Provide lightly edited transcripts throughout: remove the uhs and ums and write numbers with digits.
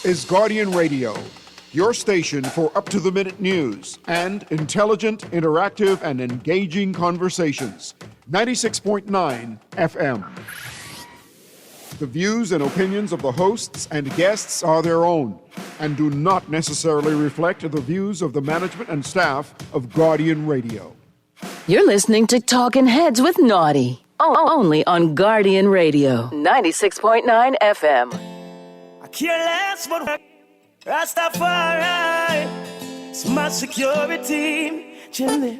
is Guardian Radio, your station for up-to-the-minute news and intelligent, interactive, and engaging conversations. 96.9 FM. The views and opinions of the hosts and guests are their own and do not necessarily reflect the views of the management and staff of Guardian Radio. You're listening to Talking Heads with Naughty, only on Guardian Radio, 96.9 FM. I care less what Rastafari, it's my security, chillin'.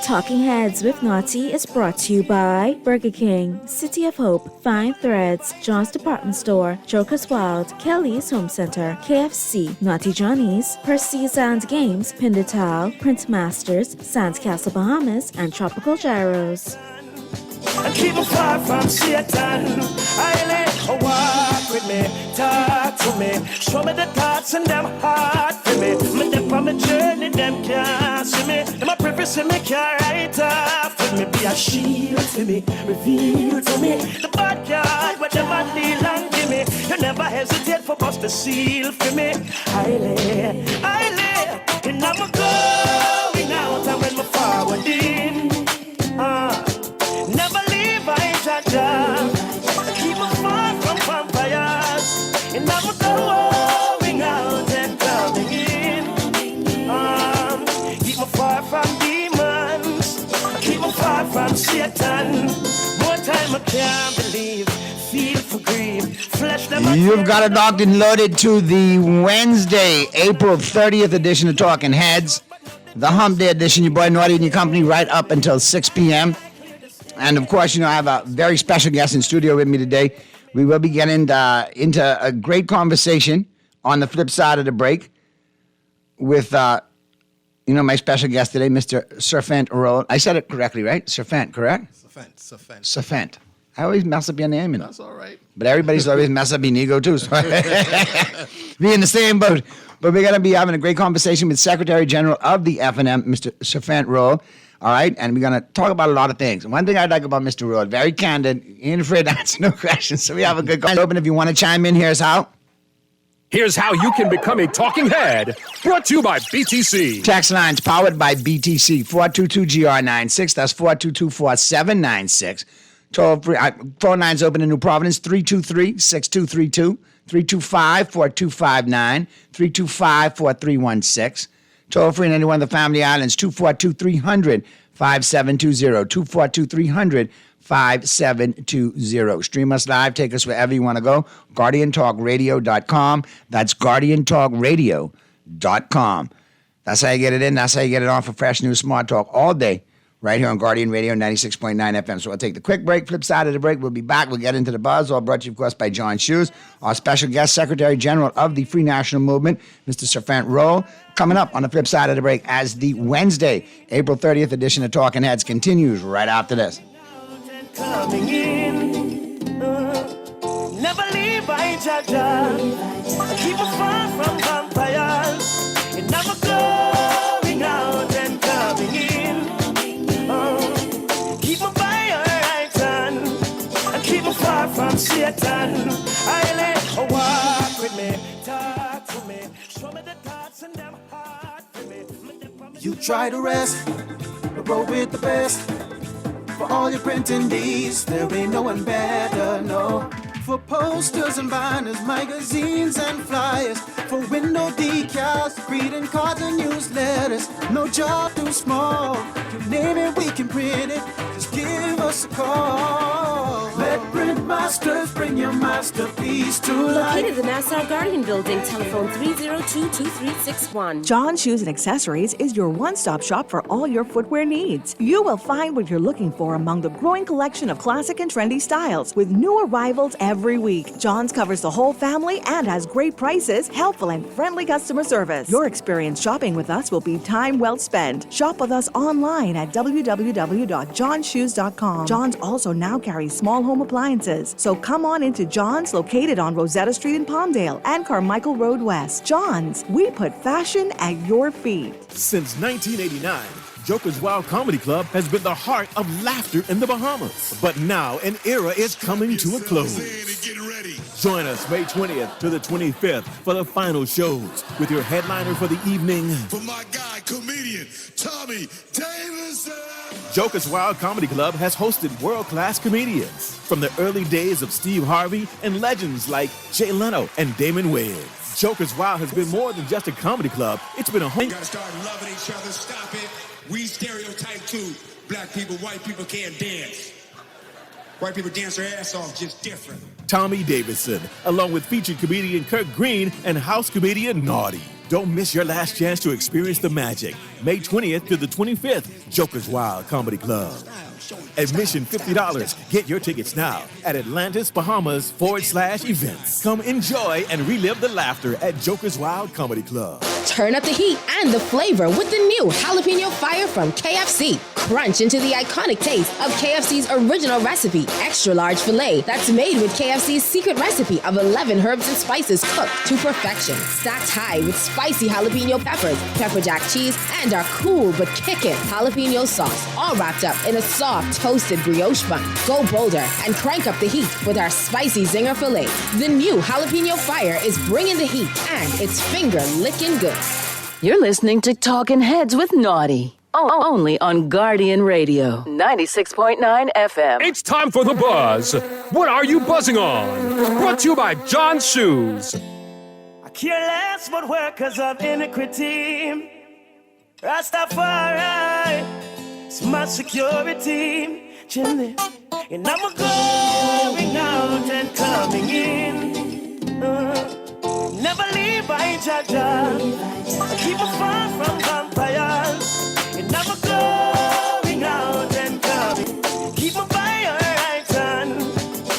Talking Heads with Naughty is brought to you by Burger King, City of Hope, Fine Threads, John's Department Store, Joker's Wild, Kelly's Home Center, KFC, Naughty Johnny's, Percy's and Games, Pindertal, Print Masters, Sands Castle Bahamas, and Tropical Gyros. And keep me far from Satan. I let walk with me, talk to me, show me the thoughts and them heart for me. Me dip on my journey, them can't see me. Them a preface me can't write off with me. Be a shield for me, reveal to me the bad guy, what them a deal and give me. You never hesitate for bust the seal for me. I lay, and I'm going out and when me forward in. Never leave I Jaja. Keep me far from vampires. And I'm going out and coming in. Keep me far from demons. Keep me far from Satan. More time I can't believe. Feel for grief. Flesh them. You've got it locked and loaded to the Wednesday, April 30th edition of Talking Heads. The Hump Day edition. Your boy Naughty and your company right up until 6 p.m. And, of course, I have a very special guest in studio with me today. We will be getting into a great conversation on the flip side of the break with, my special guest today, Mr. Serfant Roll. I said it correctly, right? Serfant, correct? Serfant. I always mess up your name. That's all right. But everybody's always mess up your ego, too. So be in the same boat. But we're going to be having a great conversation with Secretary General of the FNM, Mr. Serfant Roll. All right, and we're going to talk about a lot of things. And one thing I like about Mr. Roll, very candid, he ain't afraid to answer no questions, so we have a good call open. If you want to chime in, here's how. Here's how you can become a talking head, brought to you by BTC. Text lines powered by BTC, 422-GR96, that's 422-4796. Toll-free, phone lines open in New Providence, 323-6232, 325-4259, 325-4316. Toll-free in any one of the Family Islands, 242-300-5720, 242-300-5720. Stream us live, take us wherever you want to go. GuardianTalkRadio.com. That's GuardianTalkRadio.com. That's how you get it in. That's how you get it on for fresh news, smart talk all day, right here on Guardian Radio 96.9 FM. So we'll take the quick break. Flip side of the break, we'll be back. We'll get into the buzz, all brought to you, of course, by John Shoes, our special guest, Secretary General of the Free National Movement, Mr. Serfant Roll. Coming up on the flip side of the break as the Wednesday, April 30th edition of Talking Heads continues right after this. Coming in, never leave by Jaja. Keep me far from vampires. And never going out and coming in. Keep me by your right hand. And keep me far from Satan. I let her walk with me, talk to me, show me the thoughts and them heart for me. You try to rest, but roll with the best. For all your printing needs, there ain't no one better, no. For posters and banners, magazines and flyers, for window decals, greeting cards and newsletters. No job too small, you name it, we can print it. Just give us a call. Let Print Masters bring your masterpiece to life. Located in the Nassau Guardian Building, telephone 302-2361. John Shoes and Accessories is your one-stop shop for all your footwear needs. You will find what you're looking for among the growing collection of classic and trendy styles with new arrivals every week. John's covers the whole family and has great prices, helpful and friendly customer service. Your experience shopping with us will be time well spent. Shop with us online at www.johnshoes.com. John's also now carries small home appliances. So come on into John's, located on Rosetta Street in Palmdale and Carmichael Road West. John's, we put fashion at your feet. Since 1989, Joker's Wild Comedy Club has been the heart of laughter in the Bahamas. But now an era is coming to a close. Join us May 20th to the 25th for the final shows with your headliner for the evening. For my guy, comedian Tommy Davidson. Joker's Wild Comedy Club has hosted world-class comedians from the early days of Steve Harvey and legends like Jay Leno and Damon Wayans. Joker's Wild has been more than just a comedy club. It's been a home. We gotta start loving each other. Stop it. We stereotype too. Black people, white people can't dance. White people dance their ass off, just different. Tommy Davidson, along with featured comedian Kirk Green and house comedian Naughty. Don't miss your last chance to experience the magic. May 20th to the 25th, Joker's Wild Comedy Club. Admission $50. Get your tickets now at Atlantis, Bahamas /events. Come enjoy and relive the laughter at Joker's Wild Comedy Club. Turn up the heat and the flavor with the new jalapeno fire from KFC. Crunch into the iconic taste of KFC's original recipe, extra large filet that's made with KFC's secret recipe of 11 herbs and spices cooked to perfection. Stacked high with spicy jalapeno peppers, pepper jack cheese, and our cool but kickin' jalapeno sauce, all wrapped up in a soft toasted brioche bun. Go bolder and crank up the heat with our spicy zinger filet. The new jalapeno fire is bringing the heat and it's finger-licking good. You're listening to Talking Heads with Naughty. Only on Guardian Radio, 96.9 FM. It's time for the buzz. What are you buzzing on? Brought to you by John's Shoes. I care less what workers of iniquity. Rastafari, it's my security. Chimney. And I'm going out and coming in. Never leave by Jaja. Keep me far from vampires. And I'm going out and coming. Keep me by your right hand.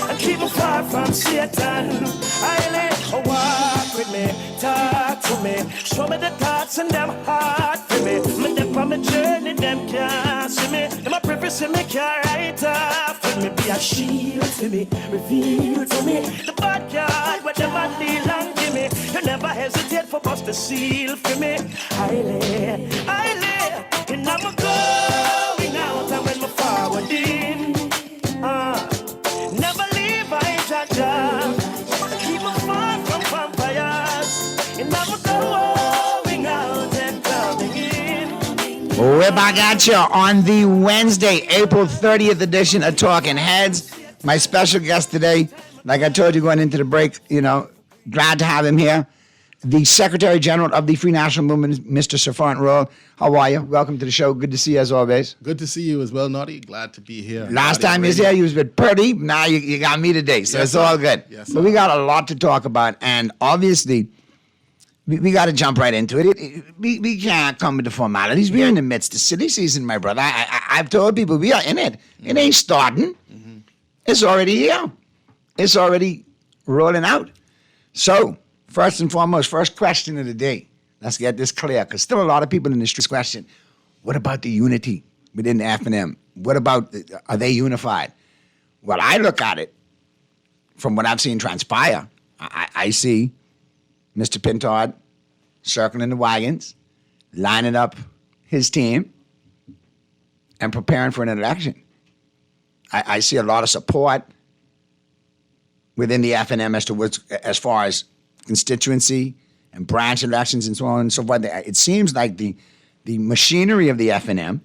And keep me far from Satan. I let walk with me, talk to me. Show me the thoughts and them heart for me. Me dip on my journey, them can't see me. Them a preface me can't write off for me. Be a shield to me, reveal to me the bad card where them a deal and give me. You never hesitate for bust the seal for me. I lay, and I'm going out and when me forward in. Never leave I Jaja. Keep me far from vampires. And I'm going out and coming in. We're back at you on the Wednesday, April 30th edition of Talking Heads. My special guest today, like I told you going into the break, glad to have him here. The Secretary General of the Free National Movement, Mr. Safant Royal. How are you? Welcome to the show. Good to see you as always. Good to see you as well, Naughty. Glad to be here. Last time you was here, you was with Purdy. Now you got me today, so yes, it's all good. Yes, but we got a lot to talk about, and obviously, we got to jump right into it. We can't come with the formalities. We're in the midst of silly season, my brother. I've told people we are in it. It ain't starting. Mm-hmm. It's already here. It's already rolling out. So, first and foremost, first question of the day. Let's get this clear, because still a lot of people in the streets question, what about the unity within the F&M? What about, are they unified? Well, I look at it from what I've seen transpire. I see Mr. Pintard circling the wagons, lining up his team, and preparing for an election. I see a lot of support within the F&M as far as constituency and branch elections and so on and so forth. It seems like the machinery of the F&M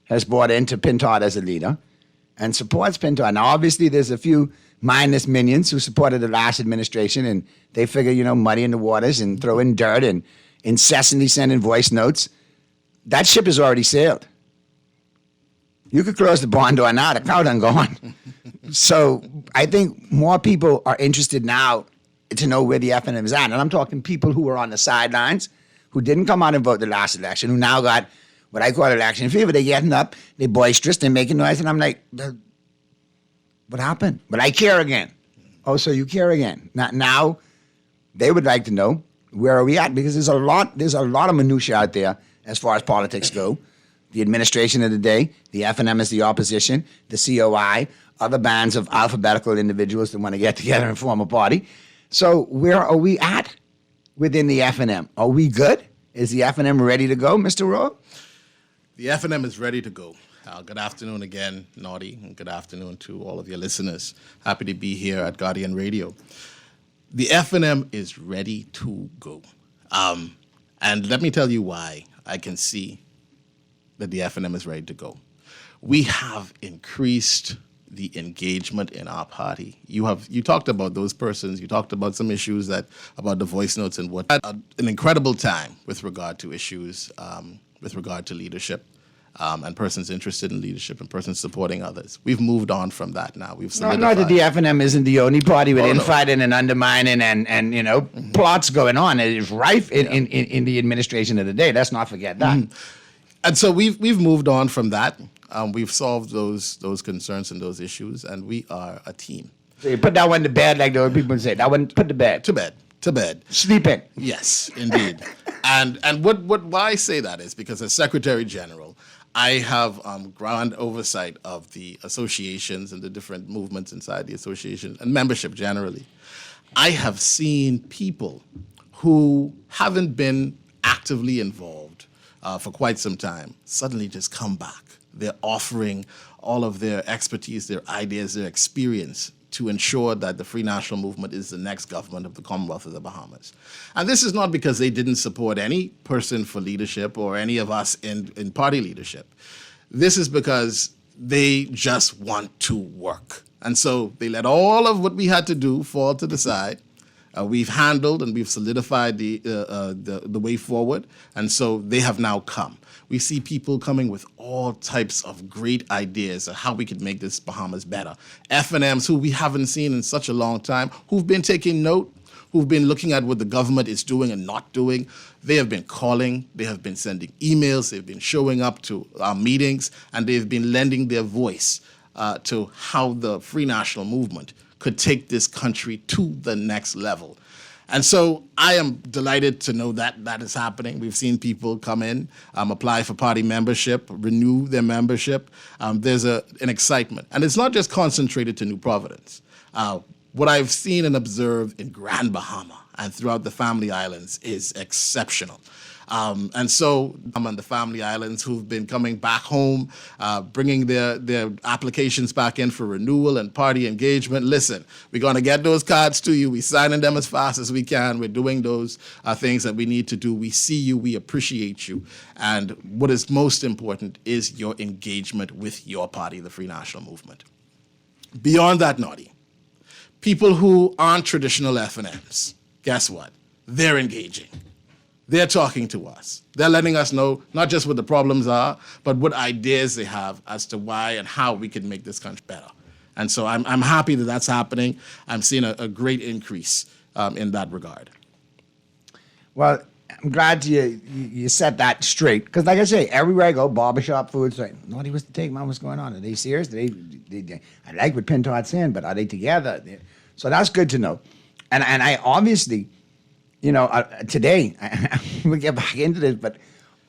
has bought into Pintard as a leader and supports Pintard. Now, obviously, there's a few mindless minions who supported the last administration, and they figure, muddying the waters and throwing dirt and incessantly sending voice notes. That ship has already sailed. You could close the barn door now, the cow done gone. So I think more people are interested now to know where the F&M is at. And I'm talking people who were on the sidelines, who didn't come out and vote the last election, who now got what I call election fever. They're getting up, they're boisterous, they're making noise, and I'm like, what happened? But I care again. Oh, so you care again. Now they would like to know, where are we at? Because there's a lot of minutia out there as far as politics go. The administration of the day, the F&M is the opposition, the COI, other bands of alphabetical individuals that want to get together and form a party. So where are we at within the F&M? Are we good? Is the F&M ready to go, Mr. Rowe? The F&M is ready to go. Good afternoon again, Naughty, and good afternoon to all of your listeners. Happy to be here at Guardian Radio. The FNM is ready to go. And let me tell you why I can see that the FNM is ready to go. We have increased the engagement in our party. You talked about those persons. You talked about some issues about the voice notes and what. An incredible time with regard to issues, with regard to leadership, and persons interested in leadership and persons supporting others. We've moved on from that now. We've solidified. Not that the FNM isn't the only party with infighting and undermining and plots going on. It is rife in the administration of the day. Let's not forget that. And so we've moved on from that. We've solved those concerns and those issues, and we are a team. So you put that one to bed, like the old people would say. That one put to bed. To bed. Sleeping. Yes, indeed. and why I say that is because as Secretary General, I have grand oversight of the associations and the different movements inside the association and membership generally. I have seen people who haven't been actively involved for quite some time suddenly just come back. They're offering all of their expertise, their ideas, their experience to ensure that the Free National Movement is the next government of the Commonwealth of the Bahamas. And this is not because they didn't support any person for leadership or any of us in party leadership. This is because they just want to work. And so they let all of what we had to do fall to the side. We've handled and we've solidified the way forward, and so they have now come. We see people coming with all types of great ideas of how we could make this Bahamas better. FNMs who we haven't seen in such a long time, who've been taking note, who've been looking at what the government is doing and not doing. They have been calling, they have been sending emails, they've been showing up to our meetings, and they've been lending their voice to how the Free National Movement could take this country to the next level. And so I am delighted to know that that is happening. We've seen people come in, apply for party membership, renew their membership. There's an excitement. And it's not just concentrated to New Providence. What I've seen and observed in Grand Bahama and throughout the Family Islands is exceptional. And so on the Family Islands who've been coming back home, bringing their applications back in for renewal and party engagement. Listen, we're going to get those cards to you. We're signing them as fast as we can. We're doing those things that we need to do. We see you. We appreciate you. And what is most important is your engagement with your party, the Free National Movement. Beyond that, Naughty, people who aren't traditional FNMs, guess what? They're engaging. They're talking to us. They're letting us know not just what the problems are, but what ideas they have as to why and how we can make this country better. And so I'm happy that that's happening. I'm seeing a great increase in that regard. Well, I'm glad you set that straight. Because like I say, everywhere I go, barbershop, food, so nobody was to take, man, what's going on? Are they serious? I like what Pintard's saying, but are they together? So that's good to know. And I obviously... today, we'll get back into this, but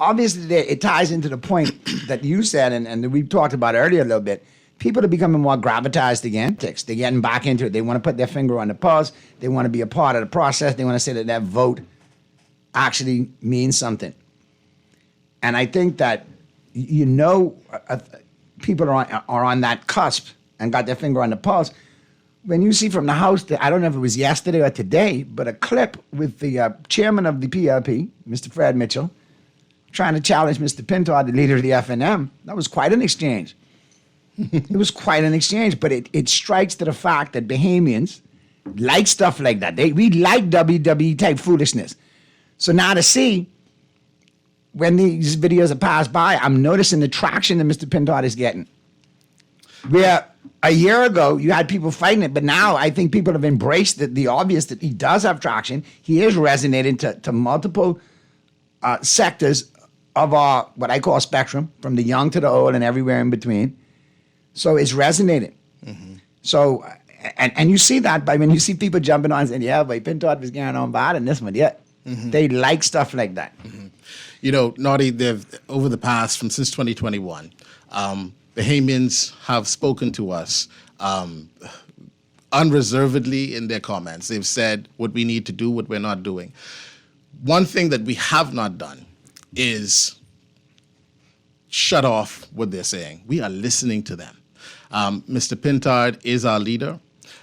obviously today it ties into the point that you said and we talked about earlier a little bit. People are becoming more gravitas again. They're getting back into it. They want to put their finger on the pulse. They want to be a part of the process. They want to say that vote actually means something. And I think that, people are on that cusp and got their finger on the pulse. When you see from the House, I don't know if it was yesterday or today, but a clip with the chairman of the PLP, Mr. Fred Mitchell, trying to challenge Mr. Pintard, the leader of the FNM, that was quite an exchange. It was quite an exchange, but it strikes to the fact that Bahamians like stuff like that. We like WWE-type foolishness. So now to see, when these videos are passed by, I'm noticing the traction that Mr. Pintard is getting. Where a year ago, you had people fighting it, but now I think people have embraced the obvious that he does have traction. He is resonating to multiple sectors of our, what I call spectrum, from the young to the old and everywhere in between. So it's resonating. Mm-hmm. So, and you see that by when you see people jumping on and saying, yeah, but Pintard was getting on bad and this one, yeah. Mm-hmm. They like stuff like that. Mm-hmm. Naughty, they've, over the past, since 2021, Bahamians have spoken to us unreservedly in their comments. They've said what we need to do, what we're not doing. One thing that we have not done is shut off what they're saying. We are listening to them. Mr. Pintard is our leader.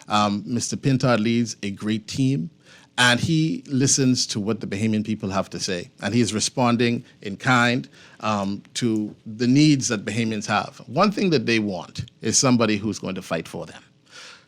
Mr. Pintard leads a great team, and he listens to what the Bahamian people have to say, and he's responding in kind to the needs that Bahamians have. One thing that they want is somebody who's going to fight for them.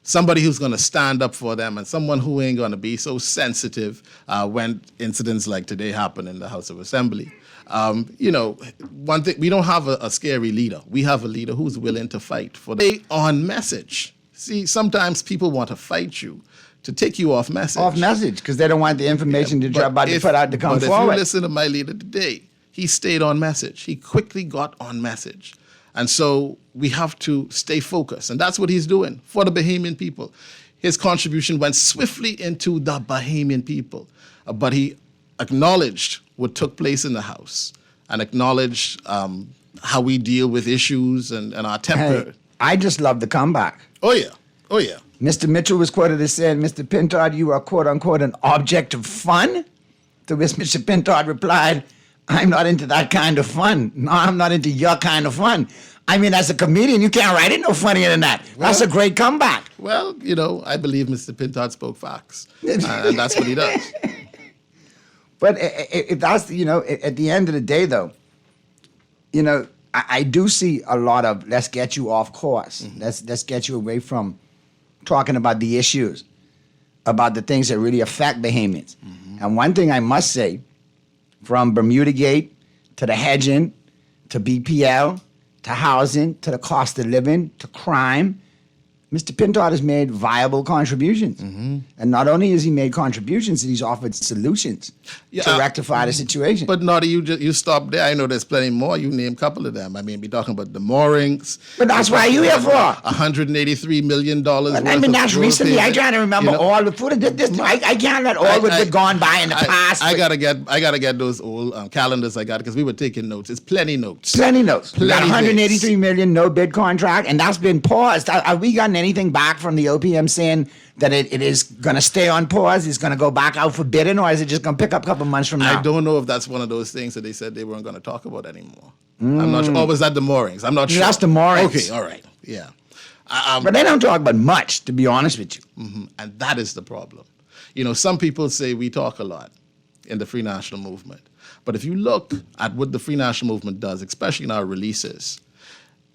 Somebody who's going to stand up for them, and someone who ain't going to be so sensitive when incidents like today happen in the House of Assembly. One thing, we don't have a scary leader. We have a leader who's willing to fight for the on message. See, sometimes people want to fight you to take you off message. Off message, because they don't want the information that you're about to put out to come forward. But if you listen to my leader today, he stayed on message. He quickly got on message. And so we have to stay focused. And that's what he's doing for the Bahamian people. His contribution went swiftly into the Bahamian people. But he acknowledged what took place in the House and acknowledged how we deal with issues and our temper. Hey, I just love the comeback. Oh, yeah. Oh, yeah. Mr. Mitchell was quoted as saying, Mr. Pintard, you are, quote unquote, an object of fun. To which Mr. Pintard replied, I'm not into that kind of fun. No, I'm not into your kind of fun. I mean, as a comedian, you can't write it no funnier than that. That's a great comeback. Well, I believe Mr. Pintard spoke facts. And that's what he does. But if that's, at the end of the day, though, I do see a lot of let's get you off course. Mm-hmm. Let's get you away from talking about the issues, about the things that really affect Bahamians. Mm-hmm. And one thing I must say, from Bermuda Gate to the hedging, to BPL, to housing, to the cost of living, to crime, Mr. Pintard has made viable contributions. Mm-hmm. And not only has he made contributions, he's offered solutions to rectify the situation. But Naughty, you stop there. I know there's plenty more. You name a couple of them. I mean, we're talking about the moorings. But that's why you here for. $183 million that's recently. I trying to remember all the food. I can't let all of it gone by in the past. I gotta get those old calendars I got because we were taking notes. It's plenty notes. Plenty notes. We got $183 million no bid contract, and that's been paused. Are we gotten anything back from the OPM saying that it is going to stay on pause? It's going to go back out for bidding, or is it just going to pick up a couple months from now? I don't know if that's one of those things that they said they weren't going to talk about anymore. I'm not sure. Or was that the moorings? I'm not sure. That's the moorings. Okay, all right. Yeah. But they don't talk about much, to be honest with you. Mm-hmm. And that is the problem. Some people say we talk a lot in the Free National Movement. But if you look at what the Free National Movement does, especially in our releases,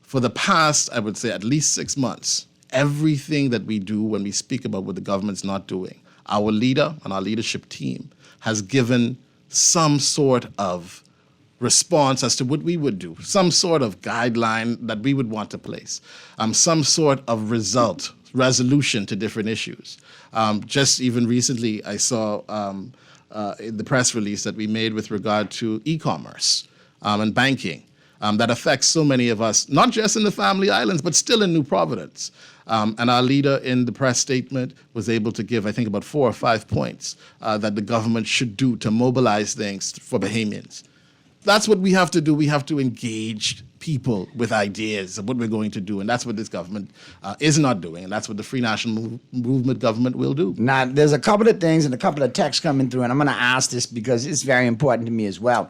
for the past, I would say, at least 6 months, everything that we do when we speak about what the government's not doing, our leader and our leadership team has given some sort of response as to what we would do, some sort of guideline that we would want to place, some sort of resolution to different issues. Just even recently, I saw the press release that we made with regard to e-commerce and banking. That affects so many of us, not just in the Family Islands, but still in New Providence. And our leader in the press statement was able to give, I think, about 4 or 5 points that the government should do to mobilize things for Bahamians. That's what we have to do. We have to engage people with ideas of what we're going to do. And that's what this government is not doing. And that's what the Free National Movement government will do. Now, there's a couple of things and a couple of texts coming through, and I'm going to ask this because it's very important to me as well.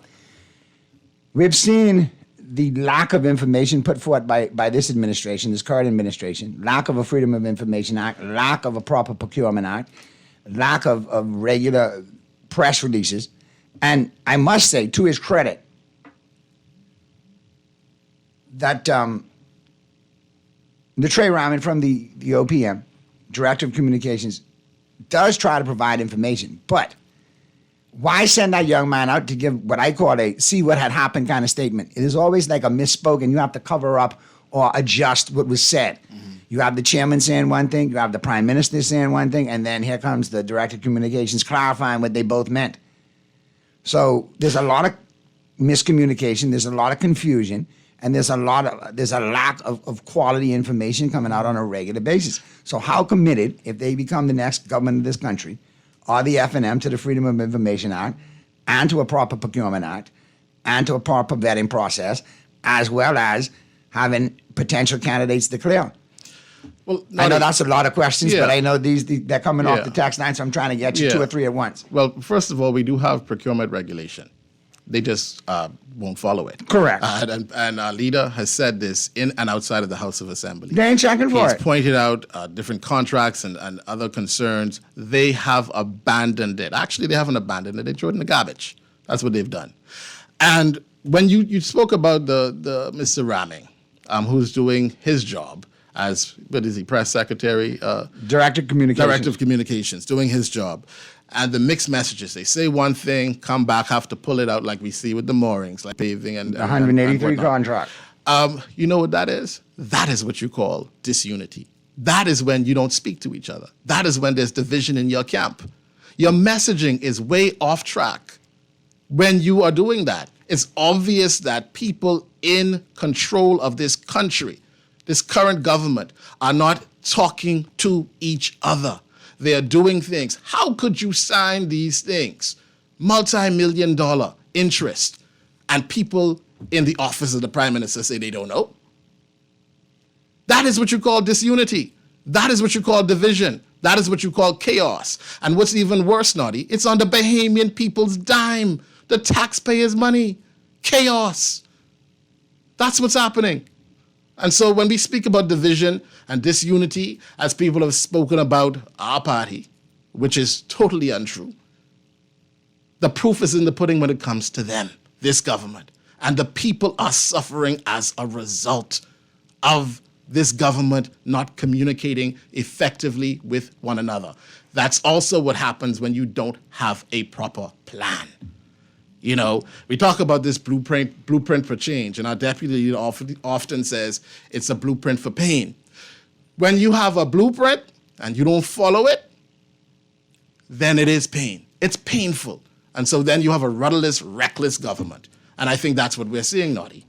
We've seen the lack of information put forth by this administration, this current administration, lack of a Freedom of Information Act, lack of a proper Procurement Act, lack of regular press releases. And I must say, to his credit, that Trey Ryman from the OPM, Director of Communications, does try to provide information, but why send that young man out to give what I call a see what had happened kind of statement? It is always like a misspoke, and you have to cover up or adjust what was said. Mm-hmm. You have the chairman saying one thing, you have the prime minister saying one thing, and then here comes the director of communications clarifying what they both meant. So there's a lot of miscommunication, there's a lot of confusion, and there's a lack of quality information coming out on a regular basis. So how committed, if they become the next government of this country, are the FNM to the Freedom of Information Act and to a proper Procurement Act and to a proper vetting process, as well as having potential candidates declare? Well, I know that's a lot of questions, but I know they're coming off the text line, so I'm trying to get you 2 or 3 at once. Well, first of all, we do have procurement regulation. They just won't follow it. Correct. And our leader has said this in and outside of the House of Assembly. They ain't checking for He's it. pointed out different contracts and other concerns. They have abandoned it. Actually, they haven't abandoned it. They threw it in the garbage. That's what they've done. And when you spoke about the Mr. Ramming, who's doing his job as, what is he, press secretary? Director of Communications. Director of Communications, doing his job. And the mixed messages, they say one thing, come back, have to pull it out like we see with the moorings, like paving and 183 whatnot. contract. You know what that is? That is what you call disunity. That is when you don't speak to each other. That is when there's division in your camp. Your messaging is way off track. When you are doing that, it's obvious that people in control of this country, this current government, are not talking to each other. They are doing things. How could you sign these things? Multi-million-dollar interest, and people in the office of the Prime Minister say they don't know? That is what you call disunity. That is what you call division. That is what you call chaos. And what's even worse, Noddy, it's on the Bahamian people's dime, the taxpayers' money. Chaos. That's what's happening. And so when we speak about division and disunity, as people have spoken about our party, which is totally untrue, the proof is in the pudding when it comes to them, this government. And the people are suffering as a result of this government not communicating effectively with one another. That's also what happens when you don't have a proper plan. You know, we talk about this blueprint for change, and our deputy leader often says it's a blueprint for pain. When you have a blueprint and you don't follow it, then it is pain. It's painful. And so then you have a rudderless, reckless government. And I think that's what we're seeing, Noddy.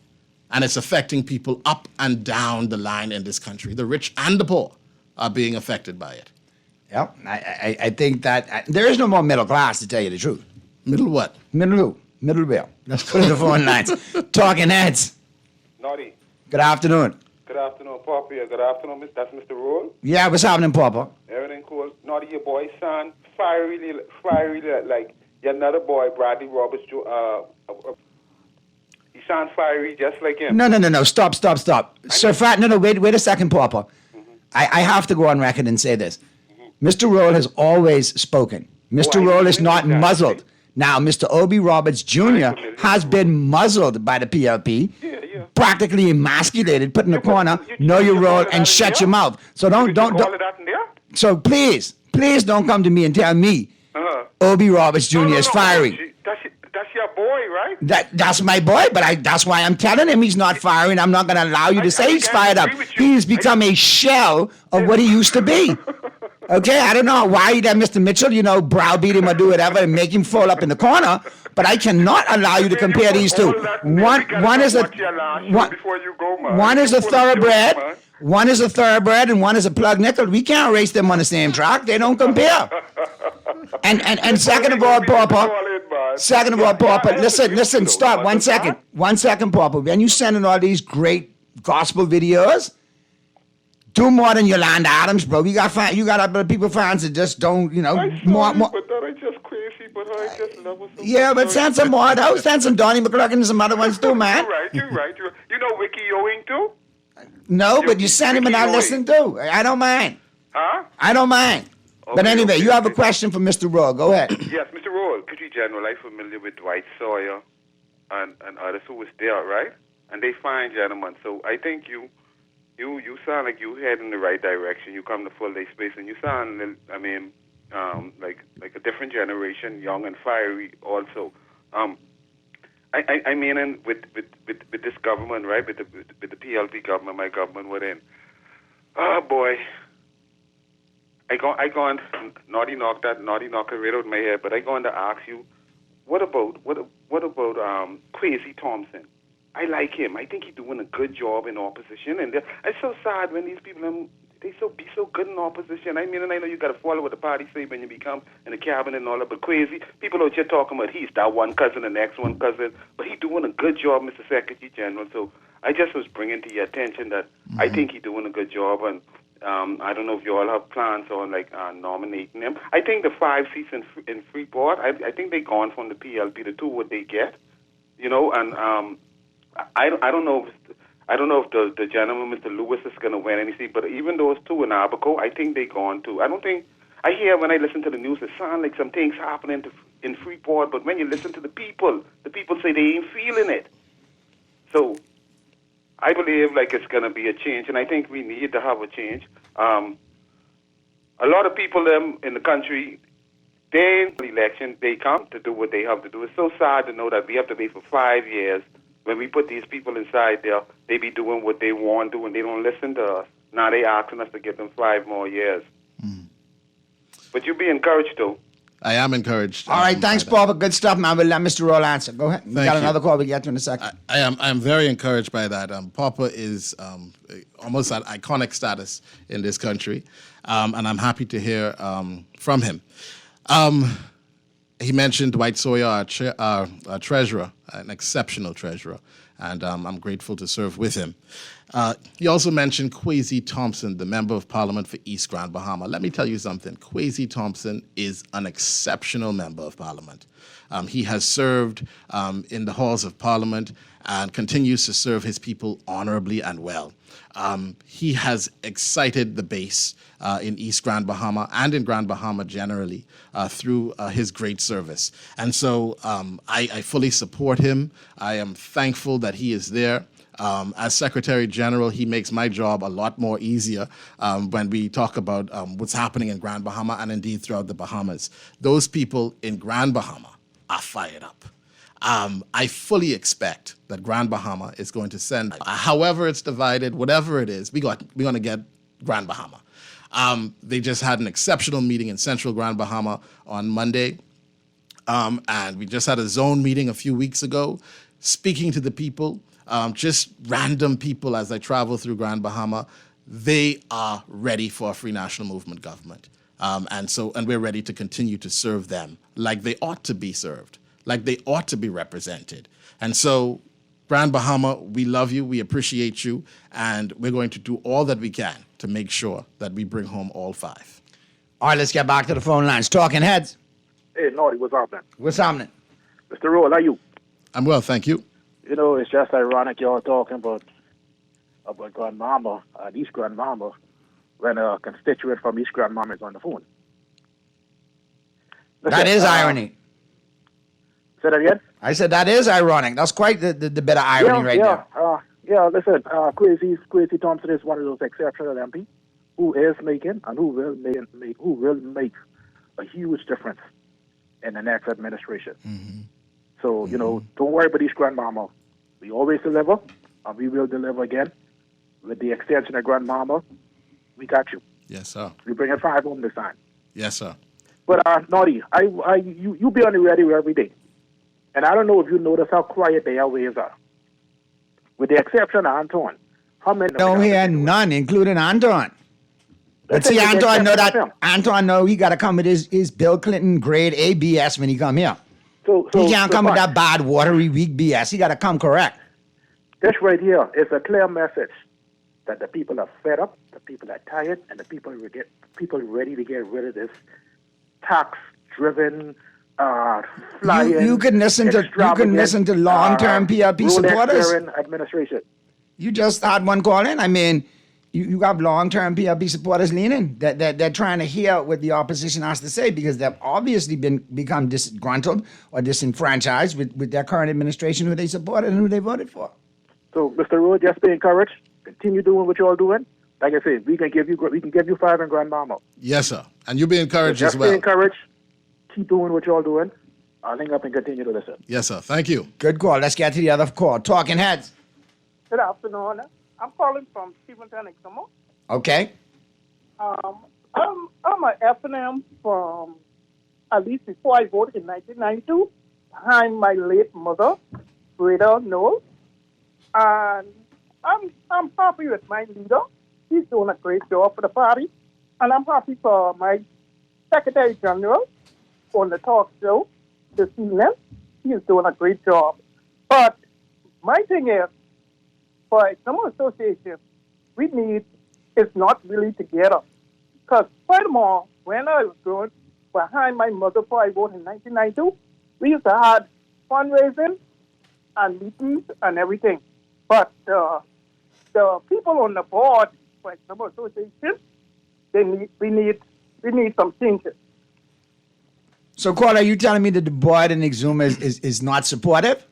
And it's affecting people up and down the line in this country. The rich and the poor are being affected by it. Yep. I think that there is no more middle class, to tell you the truth. Middle what? Middle who? Middle Bill. Let's go to the phone lines. Talking Heads. Noddy. Good afternoon. Good afternoon, Papa. Good afternoon, that's Mr. Roll. Yeah, what's happening, Papa? Everything cool. Noddy, your boy, son, fiery, like your another boy, Bradley Roberts. He sounds fiery just like him. No. Stop. Sir Fat, no, wait a second, Papa. Mm-hmm. I have to go on record and say this. Mm-hmm. Mr. Roll has always spoken. Mr. Roll is not muzzled. Now, Mr. Obi Roberts Jr. has been muzzled by the PLP, practically emasculated, put in a corner, know your role, and shut your mouth. So don't. So please don't come to me and tell me Obi Roberts Jr. is fiery. That's your boy, right? That's my boy, but that's why I'm telling him he's not firing. And I'm not going to allow you to say he's fired up. He's become a shell of what he used to be. Okay, I don't know why that Mr. Mitchell, browbeat him or do whatever and make him fall up in the corner, but I cannot allow you to compare these two. One is a thoroughbred, one is a thoroughbred, and one is a plug nickel. We can't race them on the same track. They don't compare. And second of all, Papa, listen, stop 1 second. 1 second, Papa. When you sending all these great gospel videos, do more than Yolanda Adams, bro. You got other people fans that just don't, more. But that ain't just crazy, but I just love her so yeah, but send some more. Those send some Donnie McClurkin and some other ones too, man. You're right. You know Wiki Ewing too? No, but you send him and I listen too. I don't mind. Huh? I don't mind. Okay, but anyway, you have a question for Mr. Roll. Go ahead. Yes, Mr. Roll. Could you generally familiar with Dwight Sawyer and others who was there, right? And they fine gentlemen. So I think you sound like you head in the right direction. You come to full day space, and you sound, like a different generation, young and fiery. Also, I mean, and with this government, right? With the PLP government, my government, we're in. Oh boy, I go and naughty knock it right out of my head. But I going to ask you, what about Kwesi Thompson? I like him. I think he's doing a good job in opposition, and it's so sad when these people be so good in opposition. I mean, and I know you got to follow what the party say when you become in the cabinet and all that. But Kwesi, people out here talking about he's that one cousin, the next one cousin, but he's doing a good job, Mr. Secretary General. So I just was bringing to your attention that I think he's doing a good job, and I don't know if you all have plans on nominating him. I think the 5 seats in Freeport, I think they gone from the PLP. The 2 what they get. you know, and I don't know if the gentleman, Mr. Lewis, is going to win any seat, but even those two in Abaco, I think they're going to. I hear when I listen to the news, it sounds like some things happening in Freeport, but when you listen to the people say they ain't feeling it. So I believe like it's going to be a change, and I think we need to have a change. A lot of people in the country, they in the election, they come to do what they have to do. It's so sad to know that we have to wait for 5 years. When we put these people inside there, they be doing what they want to, and they don't listen to us. Now they asking us to give them 5 more years. But you be encouraged, though. I am encouraged. All right, thanks, Paul. Good stuff, man. We'll let Mr. Roll answer. Go ahead. We got another call. We'll get to in a second. I am very encouraged by that. Papa is almost at iconic status in this country, and I'm happy to hear from him. He mentioned Dwight Sawyer, our treasurer, an exceptional treasurer, and I'm grateful to serve with him. He also mentioned Kwesi Thompson, the Member of Parliament for East Grand Bahama. Let me tell you something. Kwesi Thompson is an exceptional Member of Parliament. He has served in the halls of Parliament and continues to serve his people honorably and well. He has excited the base in East Grand Bahama and in Grand Bahama generally through his great service. And so I fully support him. I am thankful that he is there. As Secretary General, he makes my job a lot more easier when we talk about what's happening in Grand Bahama and indeed throughout the Bahamas. Those people in Grand Bahama are fired up. I fully expect that Grand Bahama is going to send, however it's divided, whatever it is, we're going to get Grand Bahama. They just had an exceptional meeting in Central Grand Bahama on Monday, and we just had a zone meeting a few weeks ago, speaking to the people, just random people as I travel through Grand Bahama. They are ready for a free national movement government. And we're ready to continue to serve them like they ought to be served, like they ought to be represented. And so, Grand Bahama, we love you, we appreciate you, and we're going to do all that we can to make sure that we bring home all 5. All right, let's get back to the phone lines. Talking Heads. Hey, Naughty, what's happening? What's happening? Mr. Roll, how are you? I'm well, thank you. You know, it's just ironic y'all talking about Grand Bahama, East Grand Bahama, when a constituent from East Grand Bahama is on the phone. Listen, that is irony. Say that again? I said that is ironic. That's quite the bit of irony there. Listen, Kwesi Thompson is one of those exceptional MP who is making and who will make a huge difference in the next administration. Mm-hmm. So, you know, don't worry about East Grand Bahama. We always deliver, and we will deliver again. With the extension of Grand Bahama, we got you. Yes, sir. We bring it 5 home this time. Yes, sir. But, Naughty, you be on the radio every day. And I don't know if you notice how quiet the airways are. With the exception of Anton. How many? Don't hear none, including Anton. But see, Anton know he got to come with his Bill Clinton grade A BS when he come here. He can't come with that bad, watery, weak BS. He got to come correct. This right here is a clear message that the people are fed up, the people are tired, and the people ready to get rid of this tax-driven, flying. You can listen to long-term PLP supporters. Administration. You just had one call in. I mean, you have long-term PLP supporters leaning. They're trying to hear what the opposition has to say because they've obviously become disgruntled or disenfranchised with their current administration, who they supported and who they voted for. So, Mr. Rowe, just be encouraged. Continue doing what you're doing. Like I said, we can give you 5 in Grand Bahama. Yes, sir. And you be encouraged as well. Just be encouraged. Keep doing what you're doing. I'll hang up and continue to listen. Yes, sir. Thank you. Good call. Let's get to the other call. Talking Heads. Good afternoon. I'm calling from Steventon, Examo. Okay. I'm an F&M from at least before I voted in 1992, behind my late mother, Breda Noel. And I'm happy with my leader. He's doing a great job for the party. And I'm happy for my Secretary General on the talk show this evening. He's doing a great job. But my thing is, for Examo Association, we need is not really together. Because furthermore, when I was going behind my mother before I voted in 1992, we used to have fundraising and meetings and everything. But the people on the board, for example, association, we need some changes. So, Carl, are you telling me that the board in Exuma is not supportive?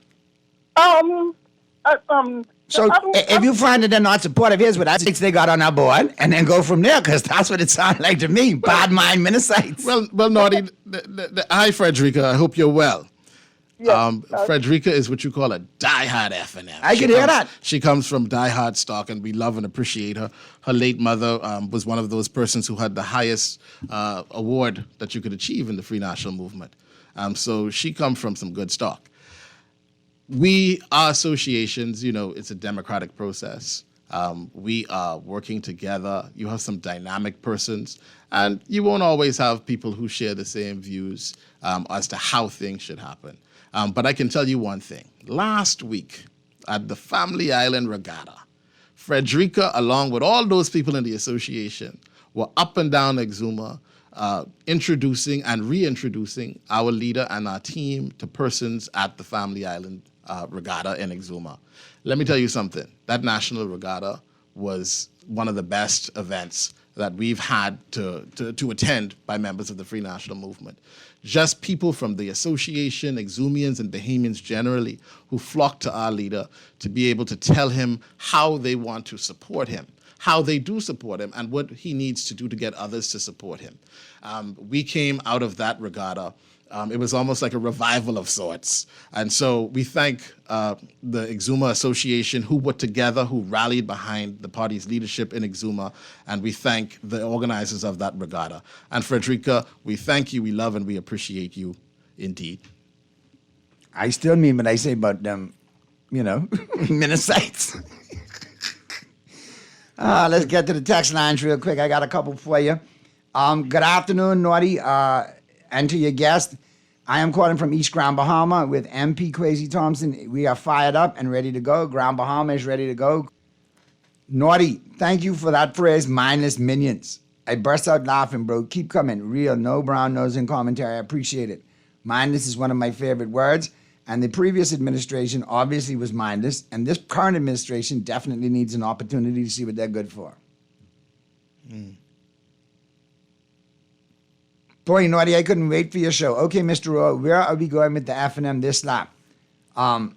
So if you find that they're not supportive, here's what I think they got on our board, and then go from there, because that's what it sounds like to me. Bad mind, Minnesota. Well, Naughty, hi, Frederica. I hope you're well. Frederica is what you call a diehard F&M. I can hear that. She comes from diehard stock, and we love and appreciate her. Her late mother was one of those persons who had the highest award that you could achieve in the Free National Movement. So she comes from some good stock. Our associations, it's a democratic process. We are working together. You have some dynamic persons, and you won't always have people who share the same views as to how things should happen. But I can tell you one thing. Last week at the Family Island Regatta, Frederica, along with all those people in the association, were up and down Exuma, introducing and reintroducing our leader and our team to persons at the Family Island Regatta in Exuma. Let me tell you something. That National Regatta was one of the best events that we've had to attend by members of the Free National Movement. Just people from the association, Exumians and Bahamians generally, who flocked to our leader to be able to tell him how they want to support him, how they do support him, and what he needs to do to get others to support him. We came out of that regatta. It was almost like a revival of sorts. And so we thank the Exuma Association who were together, who rallied behind the party's leadership in Exuma, and we thank the organizers of that regatta. And Frederica, we thank you, we love, and we appreciate you indeed. I still mean what I say about them, Minnesotans. Let's get to the text lines real quick. I got a couple for you. Good afternoon, Naughty, and to your guest. I am calling from East Grand Bahama with MP Kwesi Thompson. We are fired up and ready to go. Grand Bahama is ready to go. Naughty, thank you for that phrase, mindless minions. I burst out laughing, bro. Keep coming. Real, no brown nosing commentary. I appreciate it. Mindless is one of my favorite words. And the previous administration obviously was mindless. And this current administration definitely needs an opportunity to see what they're good for. Boy, Naughty, I couldn't wait for your show. Okay, Mr. Rowe, where are we going with the F&M this lap? Are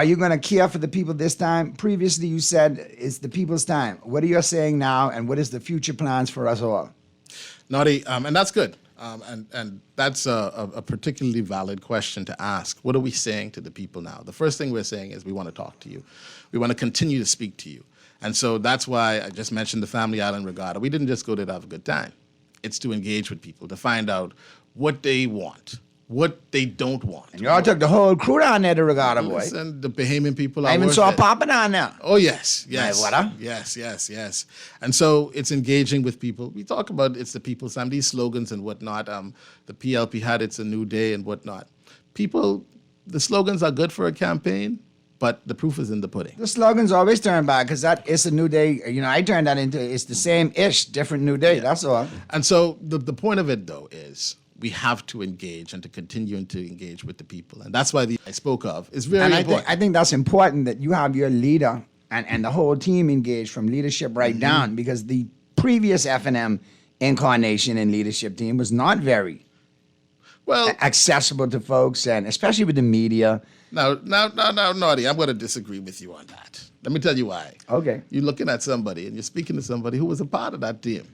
you going to care for the people this time? Previously, you said it's the people's time. What are you saying now, and what is the future plans for us all? Naughty, and that's good. And that's a particularly valid question to ask. What are we saying to the people now? The first thing we're saying is we want to talk to you. We want to continue to speak to you. And so that's why I just mentioned the Family Island Regatta. We didn't just go there to have a good time. It's to engage with people, to find out what they want, what they don't want. And y'all took the whole crew down there to Regatta, boy. And the Bahamian people are I even saw Papa down there. Oh, yes. Yes. And so it's engaging with people. We talk about it's the people's time, these slogans and whatnot. The PLP had It's a New Day and whatnot. People, the slogans are good for a campaign, but the proof is in the pudding. The slogans always turn back because that It's a New Day. I turned that into it's the same-ish, different new day. Yeah. That's all. And so the point of it, though, is we have to engage and to continue to engage with the people. And that's why I spoke of is very important. I think that's important that you have your leader and the whole team engaged from leadership right down, because the previous F&M incarnation and leadership team was not very accessible to folks, and especially with the media. Now, Naughty, I'm going to disagree with you on that. Let me tell you why. Okay. You're looking at somebody and you're speaking to somebody who was a part of that team.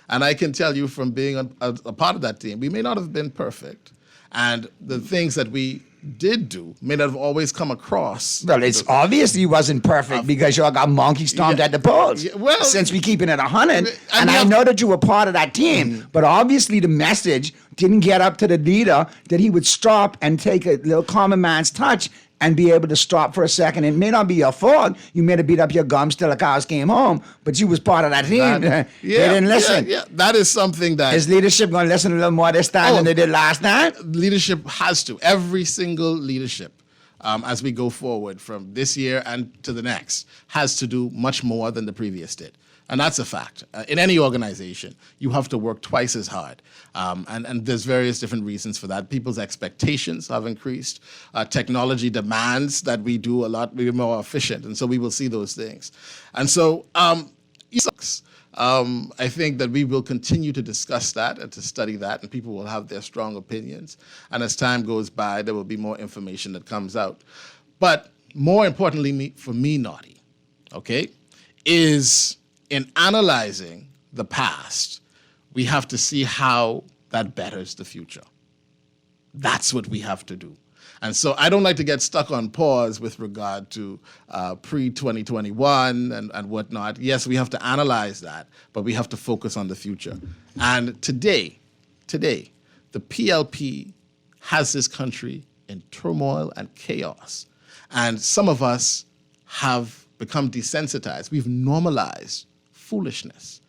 And I can tell you from being a part of that team, we may not have been perfect. And the things that we did do may not have always come across. Well, it's obviously wasn't perfect because y'all got monkey stomped at the polls. Yeah, well, since we keeping it 100, and I know that you were part of that team, but obviously the message didn't get up to the leader that he would stop and take a little common man's touch and be able to stop for a second. It may not be your fault. You may have beat up your gums till the cows came home, but you was part of that team. They didn't listen. Yeah, that is something that... Is leadership going to listen a little more this time than they did last time? Leadership has to. Every single leadership, as we go forward from this year and to the next, has to do much more than the previous did. And that's a fact. In any organization, you have to work twice as hard. And there's various different reasons for that. People's expectations have increased. Technology demands that we do a lot more efficient. And so we will see those things. And so it sucks. I think that we will continue to discuss that and to study that, and people will have their strong opinions. And as time goes by, there will be more information that comes out. But more importantly for me, Naughty, okay, is in analyzing the past, we have to see how that betters the future. That's what we have to do. And so I don't like to get stuck on pause with regard to pre-2021 and whatnot. Yes, we have to analyze that, but we have to focus on the future. And today, the PLP has this country in turmoil and chaos. And some of us have become desensitized. We've normalized foolishness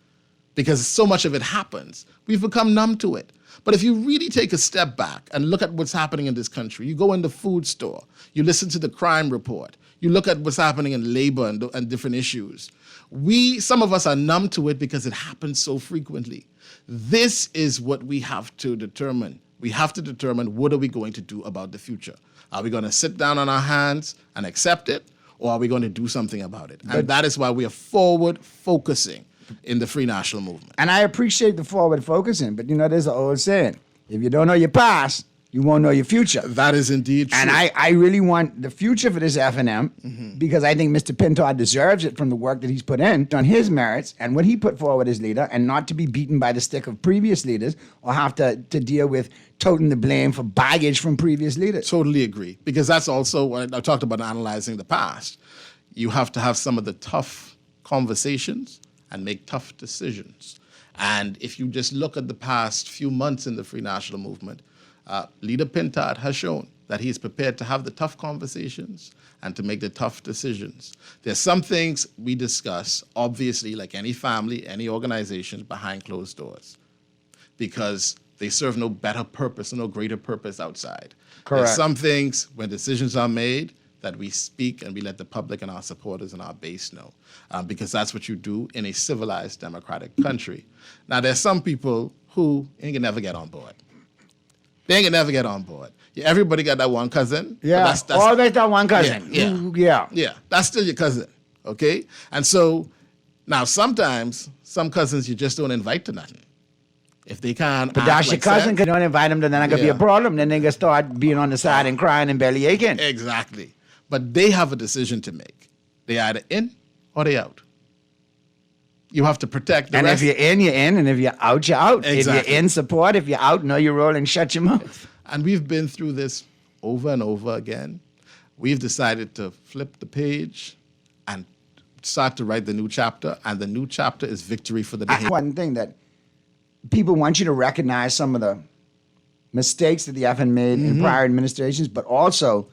because so much of it happens. We've become numb to it. But if you really take a step back and look at what's happening in this country, you go in the food store, you listen to the crime report, you look at what's happening in labor and different issues. Some of us are numb to it because it happens so frequently. This is what we have to determine. We have to determine, what are we going to do about the future? Are we going to sit down on our hands and accept it, or are we going to do something about it? And that is why we are forward focusing in the Free National Movement. And I appreciate the forward focusing, but there's an old saying, if you don't know your past, you won't know your future. That is indeed true. And I really want the future for this F&M because I think Mr. Pinto deserves it from the work that he's put in on his merits and what he put forward as leader, and not to be beaten by the stick of previous leaders or have to deal with toting the blame for baggage from previous leaders. Totally agree. Because that's also what I talked about, analyzing the past. You have to have some of the tough conversations and make tough decisions. And if you just look at the past few months in the Free National Movement, Leader Pintard has shown that he's prepared to have the tough conversations and to make the tough decisions. There's some things we discuss, obviously, like any family, any organization, behind closed doors, because they serve no better purpose, no greater purpose outside. Correct. There's some things when decisions are made that we speak and we let the public and our supporters and our base know, because that's what you do in a civilized, democratic country. Now, there's some people who ain't gonna never get on board. They ain't gonna never get on board. Yeah, everybody got that one cousin. Yeah, that's always that one cousin. Yeah, that's still your cousin, okay? And so now sometimes some cousins you just don't invite to nothing. If they can't, but that's your cousin. Because don't invite them, then that could be a problem. Then they can start being on the side and crying and belly aching. Exactly. But they have a decision to make. They either in or they out. You have to protect the rest. And if you're in, you're in. And if you're out, you're out. Exactly. If you're in, support. If you're out, know your role and shut your mouth. And we've been through this over and over again. We've decided to flip the page and start to write the new chapter. And the new chapter is victory for the behavior. One thing that people want you to recognize some of the mistakes that the FN made in prior administrations, but also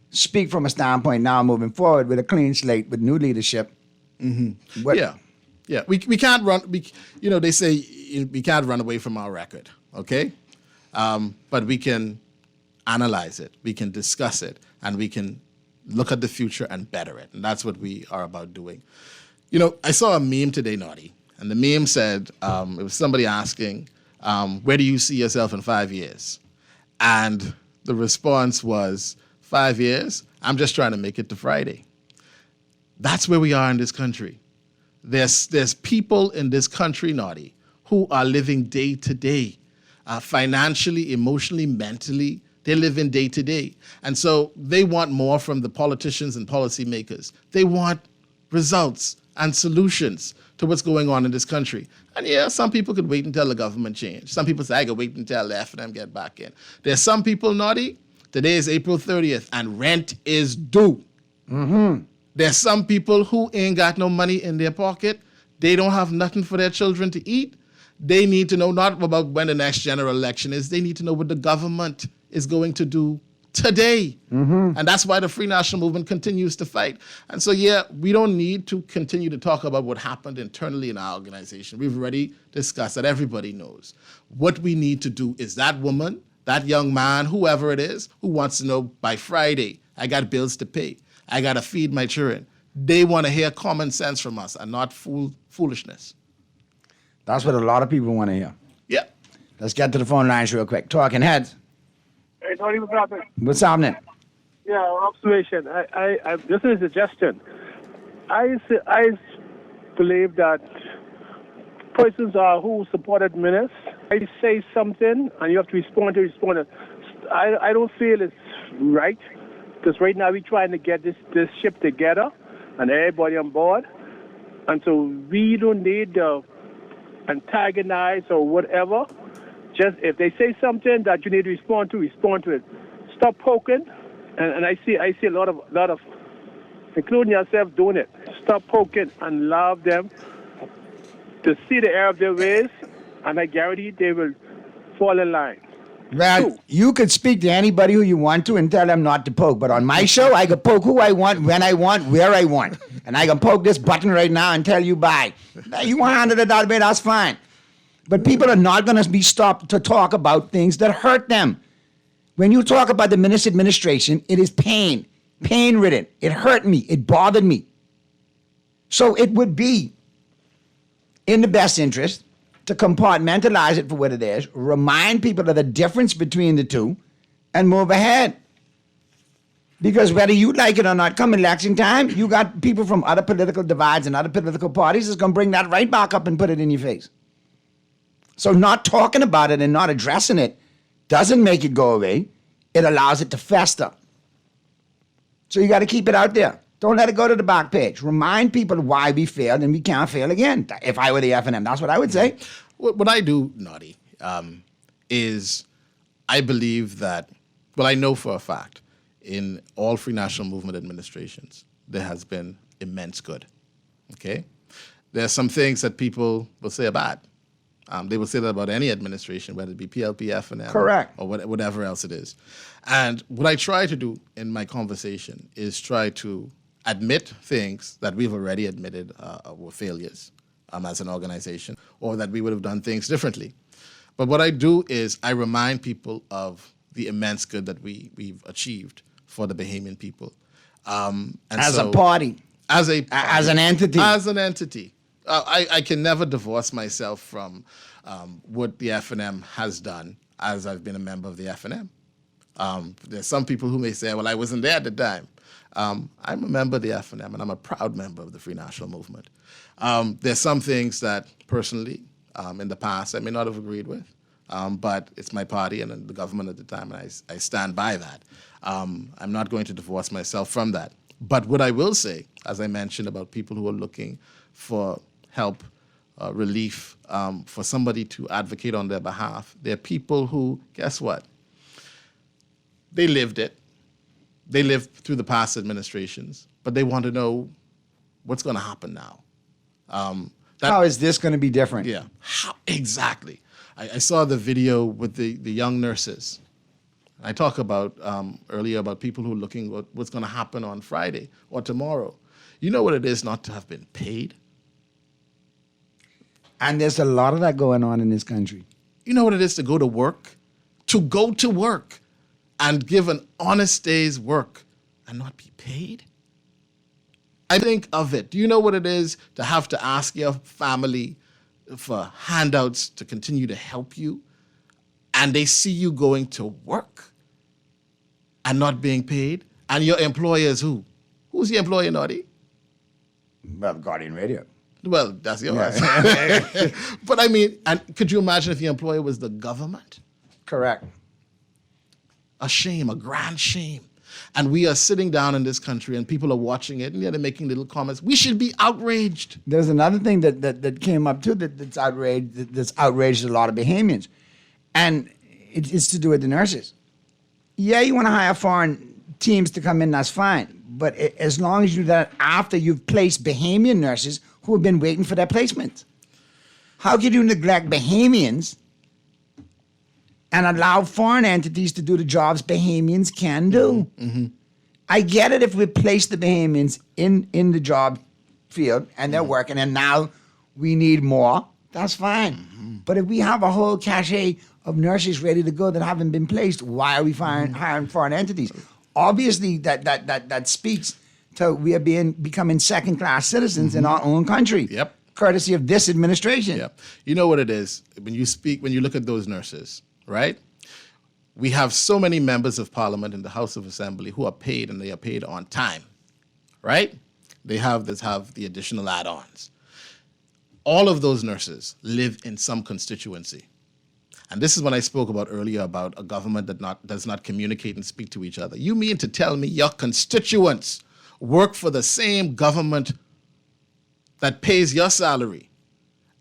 speak from a standpoint now moving forward with a clean slate with new leadership. Yeah. We can't run. They say we can't run away from our record. Okay, but we can analyze it. We can discuss it, and we can look at the future and better it. And that's what we are about doing. I saw a meme today, Naughty, and the meme said it was somebody asking, "Where do you see yourself in 5 years?" And the response was, 5 years, I'm just trying to make it to Friday. That's where we are in this country. There's people in this country, Naughty, who are living day to day, financially, emotionally, mentally. They're living day to day. And so they want more from the politicians and policymakers. They want results and solutions to what's going on in this country. And yeah, some people could wait until the government change. Some people say, I could wait until the F&M get back in. There's some people, Naughty, today is April 30th, and rent is due. There's some people who ain't got no money in their pocket. They don't have nothing for their children to eat. They need to know not about when the next general election is. They need to know what the government is going to do today. And that's why the Free National Movement continues to fight. And so, we don't need to continue to talk about what happened internally in our organization. We've already discussed that. Everybody knows. What we need to do is that woman, that young man, whoever it is, who wants to know by Friday, I got bills to pay. I got to feed my children. They want to hear common sense from us and not foolishness. That's what a lot of people want to hear. Yeah. Let's get to the phone lines real quick. Talking Heads. Hey, Tony, what's happening? What's happening? Yeah, observation. I this is a suggestion. I believe that persons who supported ministers, I say something and you have to respond. I don't feel it's right because right now we're trying to get this ship together and everybody on board, and so we don't need to antagonize or whatever. Just if they say something that you need to respond to it. Stop poking, and I see a lot of, including yourself, doing it. Stop poking and allow them to see the error of their ways, and I guarantee they will fall in line. Well, you could speak to anybody who you want to and tell them not to poke. But on my show, I can poke who I want, when I want, where I want. And I can poke this button right now and tell you bye. You want to handle it that way, that's fine. But people are not going to be stopped to talk about things that hurt them. When you talk about the minister administration, it is pain-ridden. It hurt me. It bothered me. So it would be in the best interest to compartmentalize it for what it is, remind people of the difference between the two, and move ahead. Because whether you like it or not, come election time, you got people from other political divides and other political parties that's going to bring that right back up and put it in your face. So not talking about it and not addressing it doesn't make it go away. It allows it to fester. So you got to keep it out there. Don't let it go to the back page. Remind people why we failed and we can't fail again. If I were the FNM, that's what I would say. What I do, Naughty, is I believe that, well, I know for a fact, in all Free National Movement administrations, there has been immense good, okay? There are some things that people will say are bad. They will say that about any administration, whether it be PLP, FNM, correct, or whatever else it is. And what I try to do in my conversation is try to admit things that we've already admitted were failures as an organization, or that we would have done things differently. But what I do is I remind people of the immense good that we've achieved for the Bahamian people. As a party. As an entity. As an entity. I can never divorce myself from what the FNM has done as I've been a member of the FNM. There's some people who may say, well, I wasn't there at the time. I'm a member of the FNM, and I'm a proud member of the Free National Movement. There's some things that, personally, in the past, I may not have agreed with, but it's my party and the government at the time, and I stand by that. I'm not going to divorce myself from that. But what I will say, as I mentioned about people who are looking for help, relief, for somebody to advocate on their behalf, they're people who, guess what? They lived it. They lived through the past administrations, but they want to know what's going to happen now. How is this going to be different? Yeah, exactly. I saw the video with the young nurses. I talked about earlier about people who are looking what's going to happen on Friday or tomorrow. You know what it is not to have been paid? And there's a lot of that going on in this country. You know what it is to go to work? To go to work and give an honest day's work and not be paid? I think of it. Do you know what it is to have to ask your family for handouts to continue to help you, and they see you going to work and not being paid, and your employer is who? Who's your employer, Naughty? Well, Guardian Radio. Well, that's yours. Yeah. But I mean, and could you imagine if your employer was the government? Correct. A shame, a grand shame. And we are sitting down in this country and people are watching it and they're making little comments. We should be outraged. There's another thing that came up too that's outraged a lot of Bahamians. And it's to do with the nurses. Yeah, you want to hire foreign teams to come in, that's fine. But as long as you do that after you've placed Bahamian nurses who have been waiting for their placement. How could you neglect Bahamians and allow foreign entities to do the jobs Bahamians can do? Mm-hmm. I get it if we place the Bahamians in the job field and they're working and now we need more, that's fine. Mm-hmm. But if we have a whole cachet of nurses ready to go that haven't been placed, why are we hiring foreign entities? Obviously, that speaks till we are becoming second-class citizens in our own country. Yep. Courtesy of this administration. Yep. You know what it is? When you look at those nurses, right? We have so many members of parliament in the House of Assembly who are paid, and they are paid on time, right? They have the additional add-ons. All of those nurses live in some constituency. And this is when I spoke about earlier about a government that does not communicate and speak to each other. You mean to tell me your constituents work for the same government that pays your salary,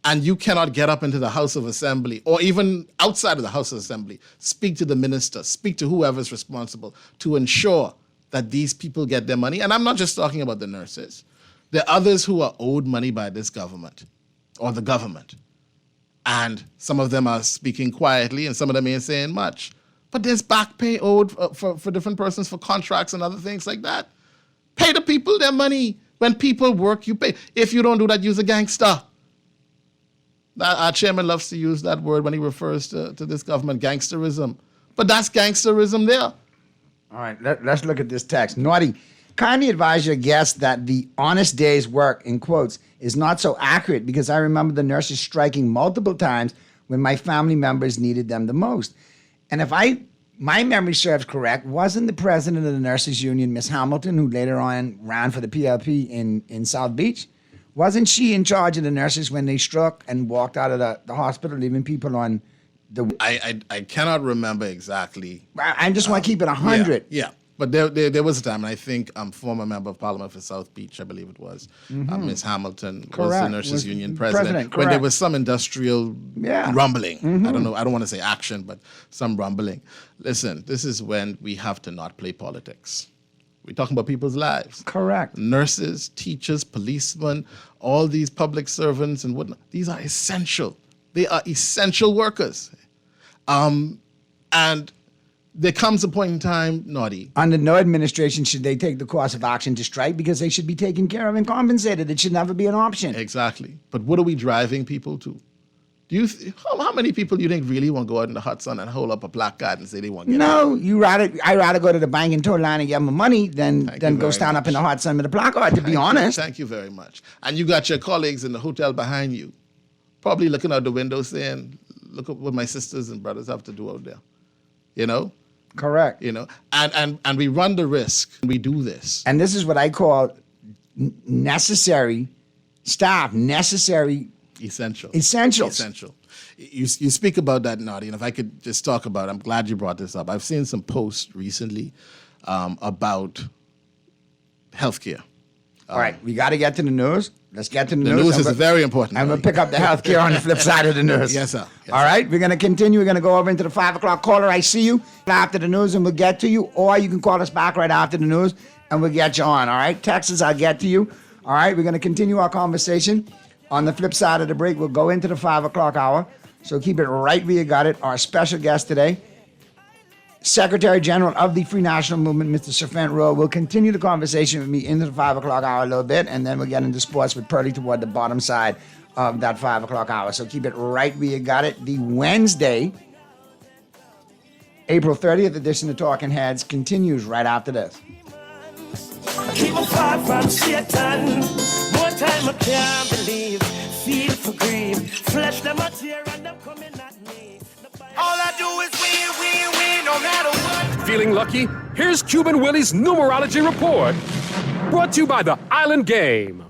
and you cannot get up into the House of Assembly or even outside of the House of Assembly, speak to the minister, speak to whoever's responsible to ensure that these people get their money? And I'm not just talking about the nurses. There are others who are owed money by this government or the government. And some of them are speaking quietly and some of them ain't saying much. But there's back pay owed for different persons for contracts and other things like that. Pay the people their money. When people work, you pay. If you don't do that, you're a gangster. Our chairman loves to use that word when he refers to this government, gangsterism. But that's gangsterism there. All right, let's look at this text. Naughty, kindly advise your guests that the honest day's work, in quotes, is not so accurate because I remember the nurses striking multiple times when my family members needed them the most. And if my memory serves correct, wasn't the president of the Nurses Union, Miss Hamilton, who later on ran for the PLP in South Beach? Wasn't she in charge of the nurses when they struck and walked out of the hospital, leaving people on the... I cannot remember exactly. I just want to keep it 100. Yeah. But there was a time, and I think former member of parliament for South Beach, I believe it was, Miss Hamilton, was the Nurses Union president when there was some industrial rumbling. I don't want to say action, but some rumbling. Listen, this is when we have to not play politics. We're talking about people's lives. Correct. Nurses, teachers, policemen, all these public servants and whatnot, these are essential. They are essential workers. And there comes a point in time, Naughty. Under no administration should they take the course of action to strike because they should be taken care of and compensated. It should never be an option. Exactly. But what are we driving people to? How many people do you think really want to go out in the hot sun and hold up a placard and say they want to get out? I'd rather go to the bank and toe line and get my money than go stand up in the hot sun with a placard, to be honest. Thank you very much. And you got your colleagues in the hotel behind you, probably looking out the window saying, look at what my sisters and brothers have to do out there. You know? Correct. You know, and we run the risk. We do this. And this is what I call necessary staff, necessary... Essentials. Essential. You speak about that, Naughty, and if I could just talk about it, I'm glad you brought this up. I've seen some posts recently about healthcare. All right, we got to get to the news. Let's get to the news. The news is very important. I'm going to pick up the healthcare on the flip side of the news. Yes, sir. Yes, all right, we're going to continue. We're going to go over into the 5 o'clock caller. I see you after the news, and we'll get to you. Or you can call us back right after the news, and we'll get you on. All right, Texas, I'll get to you. All right, we're going to continue our conversation. On the flip side of the break, we'll go into the 5 o'clock hour. So keep it right where you got it. Our special guest today, Secretary General of the Free National Movement, Mr. Serpent Rowe, will continue the conversation with me into the 5 o'clock hour a little bit, and then we'll get into sports with Purdy toward the bottom side of that 5 o'clock hour. So keep it right where you got it. The Wednesday, April 30th edition of Talking Heads continues right after this. Keep me far from Satan. More time I can't believe. Feel for grief. Flesh them a tear and them coming at me. All I do is win, no matter what. Feeling lucky? Here's Cuban Willie's numerology report. Brought to you by the Island Game.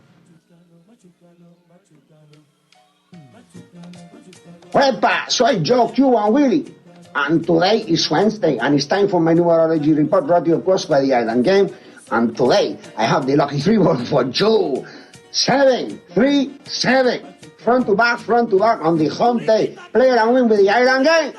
Wepa, soy Joe Cuban Willie. And today is Wednesday, and it's time for my numerology report brought to you, of course, by the Island Game. And today, I have the lucky 3 word for Joe. 737. Front to back on the home day. Play it and win with the Island Game.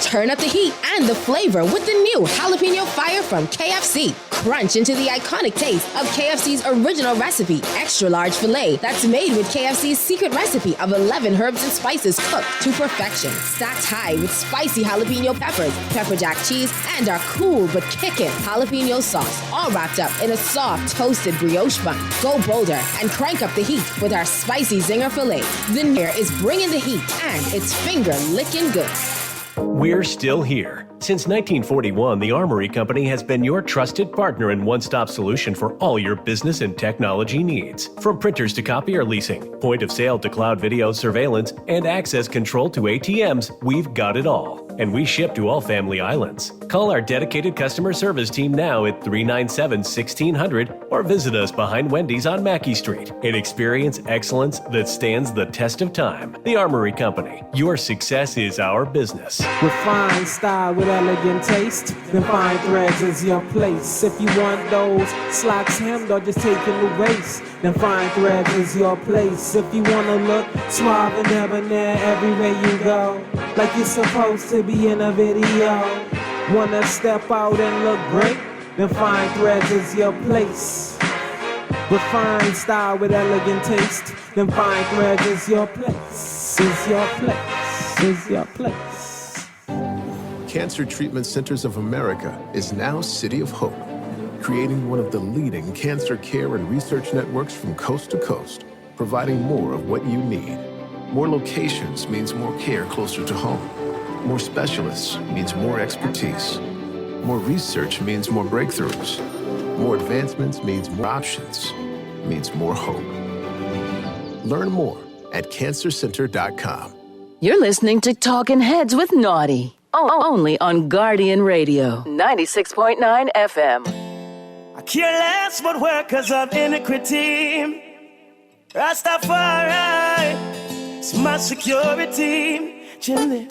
Turn up the heat and the flavor with the new Jalapeno Fire from KFC. Crunch into the iconic taste of KFC's original recipe, extra large filet that's made with KFC's secret recipe of 11 herbs and spices cooked to perfection. Stacked high with spicy jalapeno peppers, pepper jack cheese, and our cool but kickin' jalapeno sauce, all wrapped up in a soft toasted brioche bun. Go bolder and crank up the heat with our spicy zinger filet. The near is bringing the heat and it's finger licking good. We're still here. Since 1941, the Armory Company has been your trusted partner and one-stop solution for all your business and technology needs. From printers to copier leasing, point of sale to cloud video surveillance, and access control to ATMs, we've got it all. And we ship to all family islands. Call our dedicated customer service team now at 397-1600 or visit us behind Wendy's on Mackey Street and experience excellence that stands the test of time. The Armory Company. Your success is our business. Refined style with elegant taste, then fine threads is your place. If you want those slacks hemmed or just taking the waist, then fine threads is your place. If you wanna look suave and debonair everywhere you go, like you're supposed to be in a video, wanna step out and look great, then fine threads is your place. Refined style with elegant taste, then fine threads is your place, is your place, is your place. Cancer Treatment Centers of America is now City of Hope, creating one of the leading cancer care and research networks from coast to coast, providing more of what you need. More locations means more care closer to home. More specialists means more expertise. More research means more breakthroughs. More advancements means more options, means more hope. Learn more at cancercenter.com. You're listening to Talking Heads with Naughty. Only on Guardian Radio, 96.9 FM. I care less what workers of iniquity. Rastafari, it's my security. Chilling.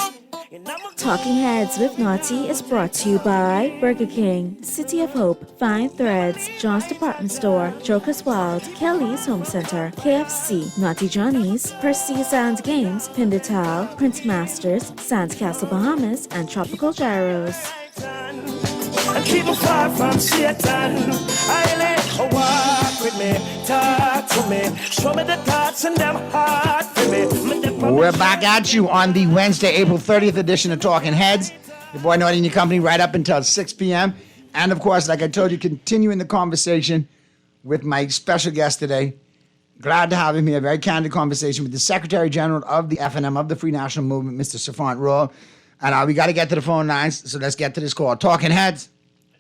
Talking Heads with Naughty is brought to you by Burger King, City of Hope, Fine Threads, John's Department Store, Joker's Wild, Kelly's Home Center, KFC, Naughty Johnny's, Percy's and Games, Pindertal, Prince Masters, Sandcastle Bahamas, and Tropical Gyros. And keep me far from Satan. I let her walk with me, talk to me, show me the thoughts and them heart for me. We're back at you on the Wednesday, April 30th edition of Talking Heads. Your boy Naughty and your company right up until 6 p.m. And of course, like I told you, continuing the conversation with my special guest today. Glad to have him here. Very candid conversation with the Secretary General of the FNM, of the Free National Movement, Mr. Safant Rule. And we got to get to the phone lines, so let's get to this call. Talking Heads.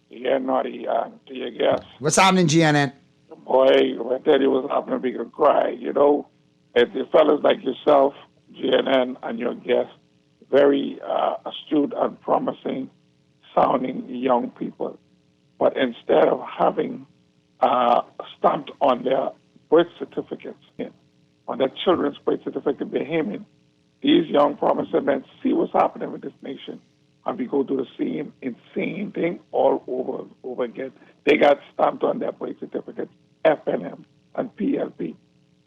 Yeah, Naughty, to your guest. What's happening, GNN? Boy, when I tell you what's happening, we can cry, you know. It's the fellas like yourself, GNN, and your guest, very astute and promising sounding young people. But instead of having stamped on their birth certificates, on their children's birth certificate, they're hymning, these young promising men see what's happening with this nation. And we go through the same insane thing all over again. They got stamped on their birth certificates, FNM and PLP.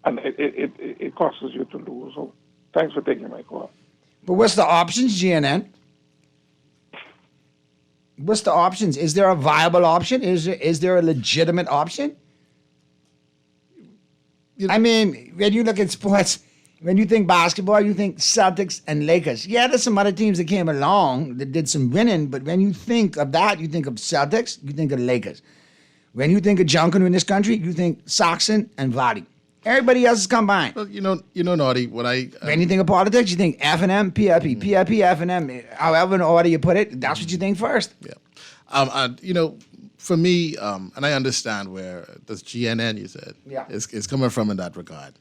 And it causes you to lose. So thanks for taking my call. But what's the options, GNN? What's the options? Is there a viable option? Is there a legitimate option? I mean, when you look at sports, when you think basketball, you think Celtics and Lakers. Yeah, there's some other teams that came along that did some winning, but when you think of that, you think of Celtics, you think of Lakers. When you think of Junkin in this country, you think Saxon and Vladi. Everybody else is combined. Well, you know, Naughty, when you think of politics, you think FNM, PLP, PLP, FNM, however in order you put it, that's what you think first. Yeah. For me, and I understand where this GNN, you said, is coming from in that regard.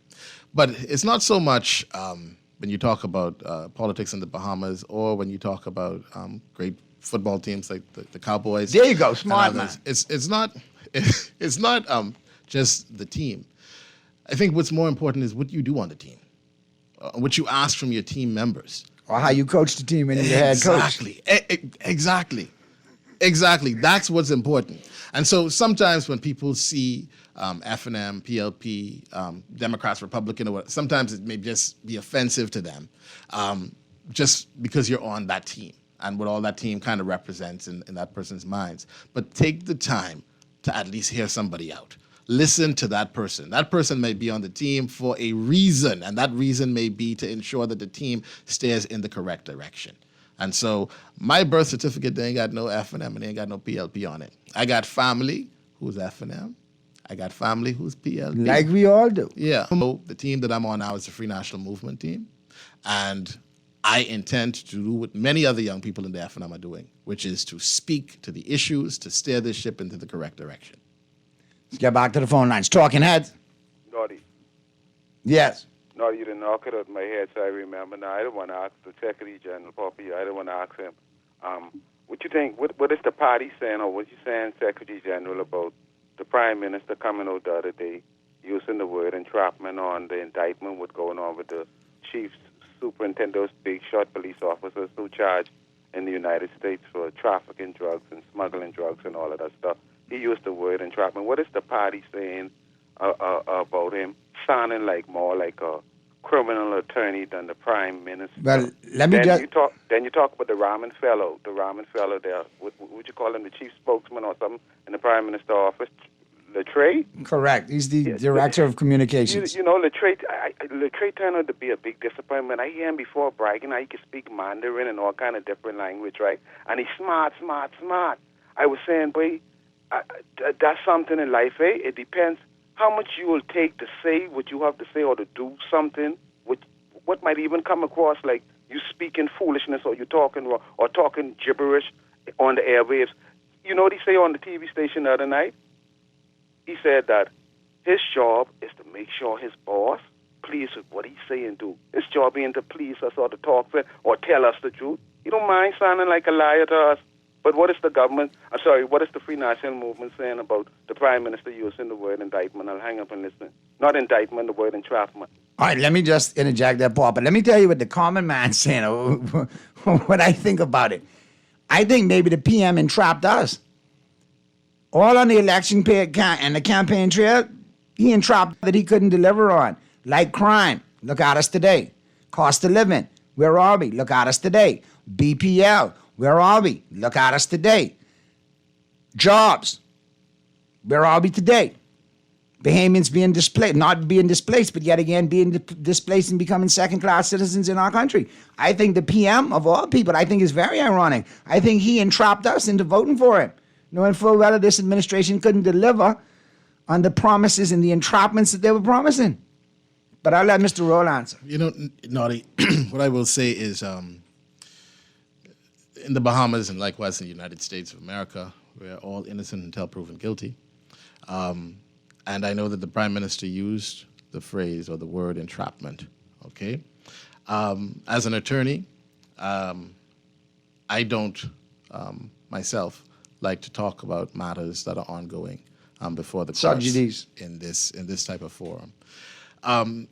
But it's not so much when you talk about politics in the Bahamas or when you talk about great football teams like the Cowboys. There you go, smart man. It's not just the team. I think what's more important is what you do on the team, what you ask from your team members. Or how you coach the team when you're the head coach. Exactly. That's what's important. And so sometimes when people see FNM, PLP, Democrats, Republican, or what, sometimes it may just be offensive to them just because you're on that team and what all that team kind of represents in that person's minds. But take the time to at least hear somebody out. Listen to that person. That person may be on the team for a reason, and that reason may be to ensure that the team steers in the correct direction. And so my birth certificate, they ain't got no FNM and they ain't got no PLP on it. I got family who's FNM. I got family who's PLP. Like we all do. Yeah. So the team that I'm on now is the Free National Movement team. And I intend to do what many other young people in the FNM are doing, which is to speak to the issues, to steer this ship into the correct direction. Let's get back to the phone lines. Talking Heads. Naughty. Yes. No, you didn't knock it out of my head, so I remember now. I don't want to ask the Secretary General, Poppy. I don't want to ask him. What you think, what is the party saying, or what you saying, Secretary General, about the Prime Minister coming out the other day, using the word entrapment on the indictment, what's going on with the chief superintendent, those big shot police officers who charged in the United States for trafficking drugs and smuggling drugs and all of that stuff. He used the word entrapment. What is the party saying about him? Sounding like more like a criminal attorney than the Prime Minister. Well, let me just... Then you talk about the Raman fellow there. Would you call him the chief spokesman or something in the Prime Minister office? Latreille? Correct. He's the director of communications. You know, Latreille turned out to be a big disappointment. I hear him before bragging how he can speak Mandarin and all kind of different language, right? And he's smart. I was saying, boy, that's something in life, eh? It depends how much you will take to say what you have to say or to do something, what might even come across like you speaking foolishness or you talking or talking gibberish on the airwaves. You know what he say on the TV station the other night? He said that his job is to make sure his boss pleased with what he say and do. His job ain't to please us or to talk to or tell us the truth. He don't mind sounding like a liar to us. But what is the what is the Free National Movement saying about the Prime Minister using the word indictment? I'll hang up and listen. Not indictment, the word entrapment. All right, let me just interject there, Paul. But let me tell you what the common man's saying, what I think about it. I think maybe the PM entrapped us. All on the election period and the campaign trail, he entrapped that he couldn't deliver on. Like crime, look at us today. Cost of living, where are we? Look at us today. BPL, where are we? Look at us today. Jobs, where are we today? Bahamians being displaced, not being displaced, but yet again being displaced and becoming second-class citizens in our country. I think the PM, of all people, I think is very ironic. I think he entrapped us into voting for him, knowing full well that this administration couldn't deliver on the promises and the entrapments that they were promising. But I'll let Mr. Roll answer. You know, Naughty, what I will say is in the Bahamas and likewise in the United States of America, we're all innocent until proven guilty. And I know that the Prime Minister used the phrase or the word entrapment, okay? As an attorney, I don't myself like to talk about matters that are ongoing before the courts in this type of forum.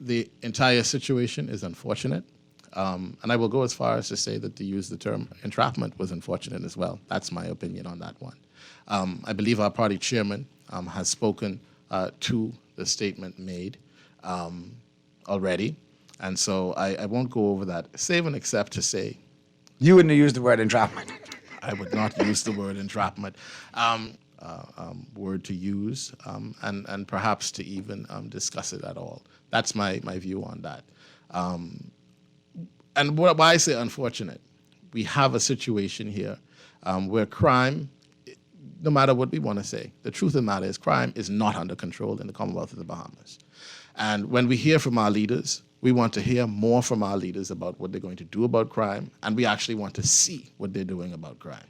The entire situation is unfortunate, and I will go as far as to say that to use the term entrapment was unfortunate as well. That's my opinion on that one. I believe our party chairman has spoken to the statement made already, and so I won't go over that, save and except to say... You wouldn't have used the word entrapment. I would not use the word entrapment. Word to use, and perhaps to even discuss it at all. That's my view on that. And why I say unfortunate, we have a situation here where crime, no matter what we want to say, the truth of the matter is crime is not under control in the Commonwealth of the Bahamas. And when we hear from our leaders, we want to hear more from our leaders about what they're going to do about crime, and we actually want to see what they're doing about crime.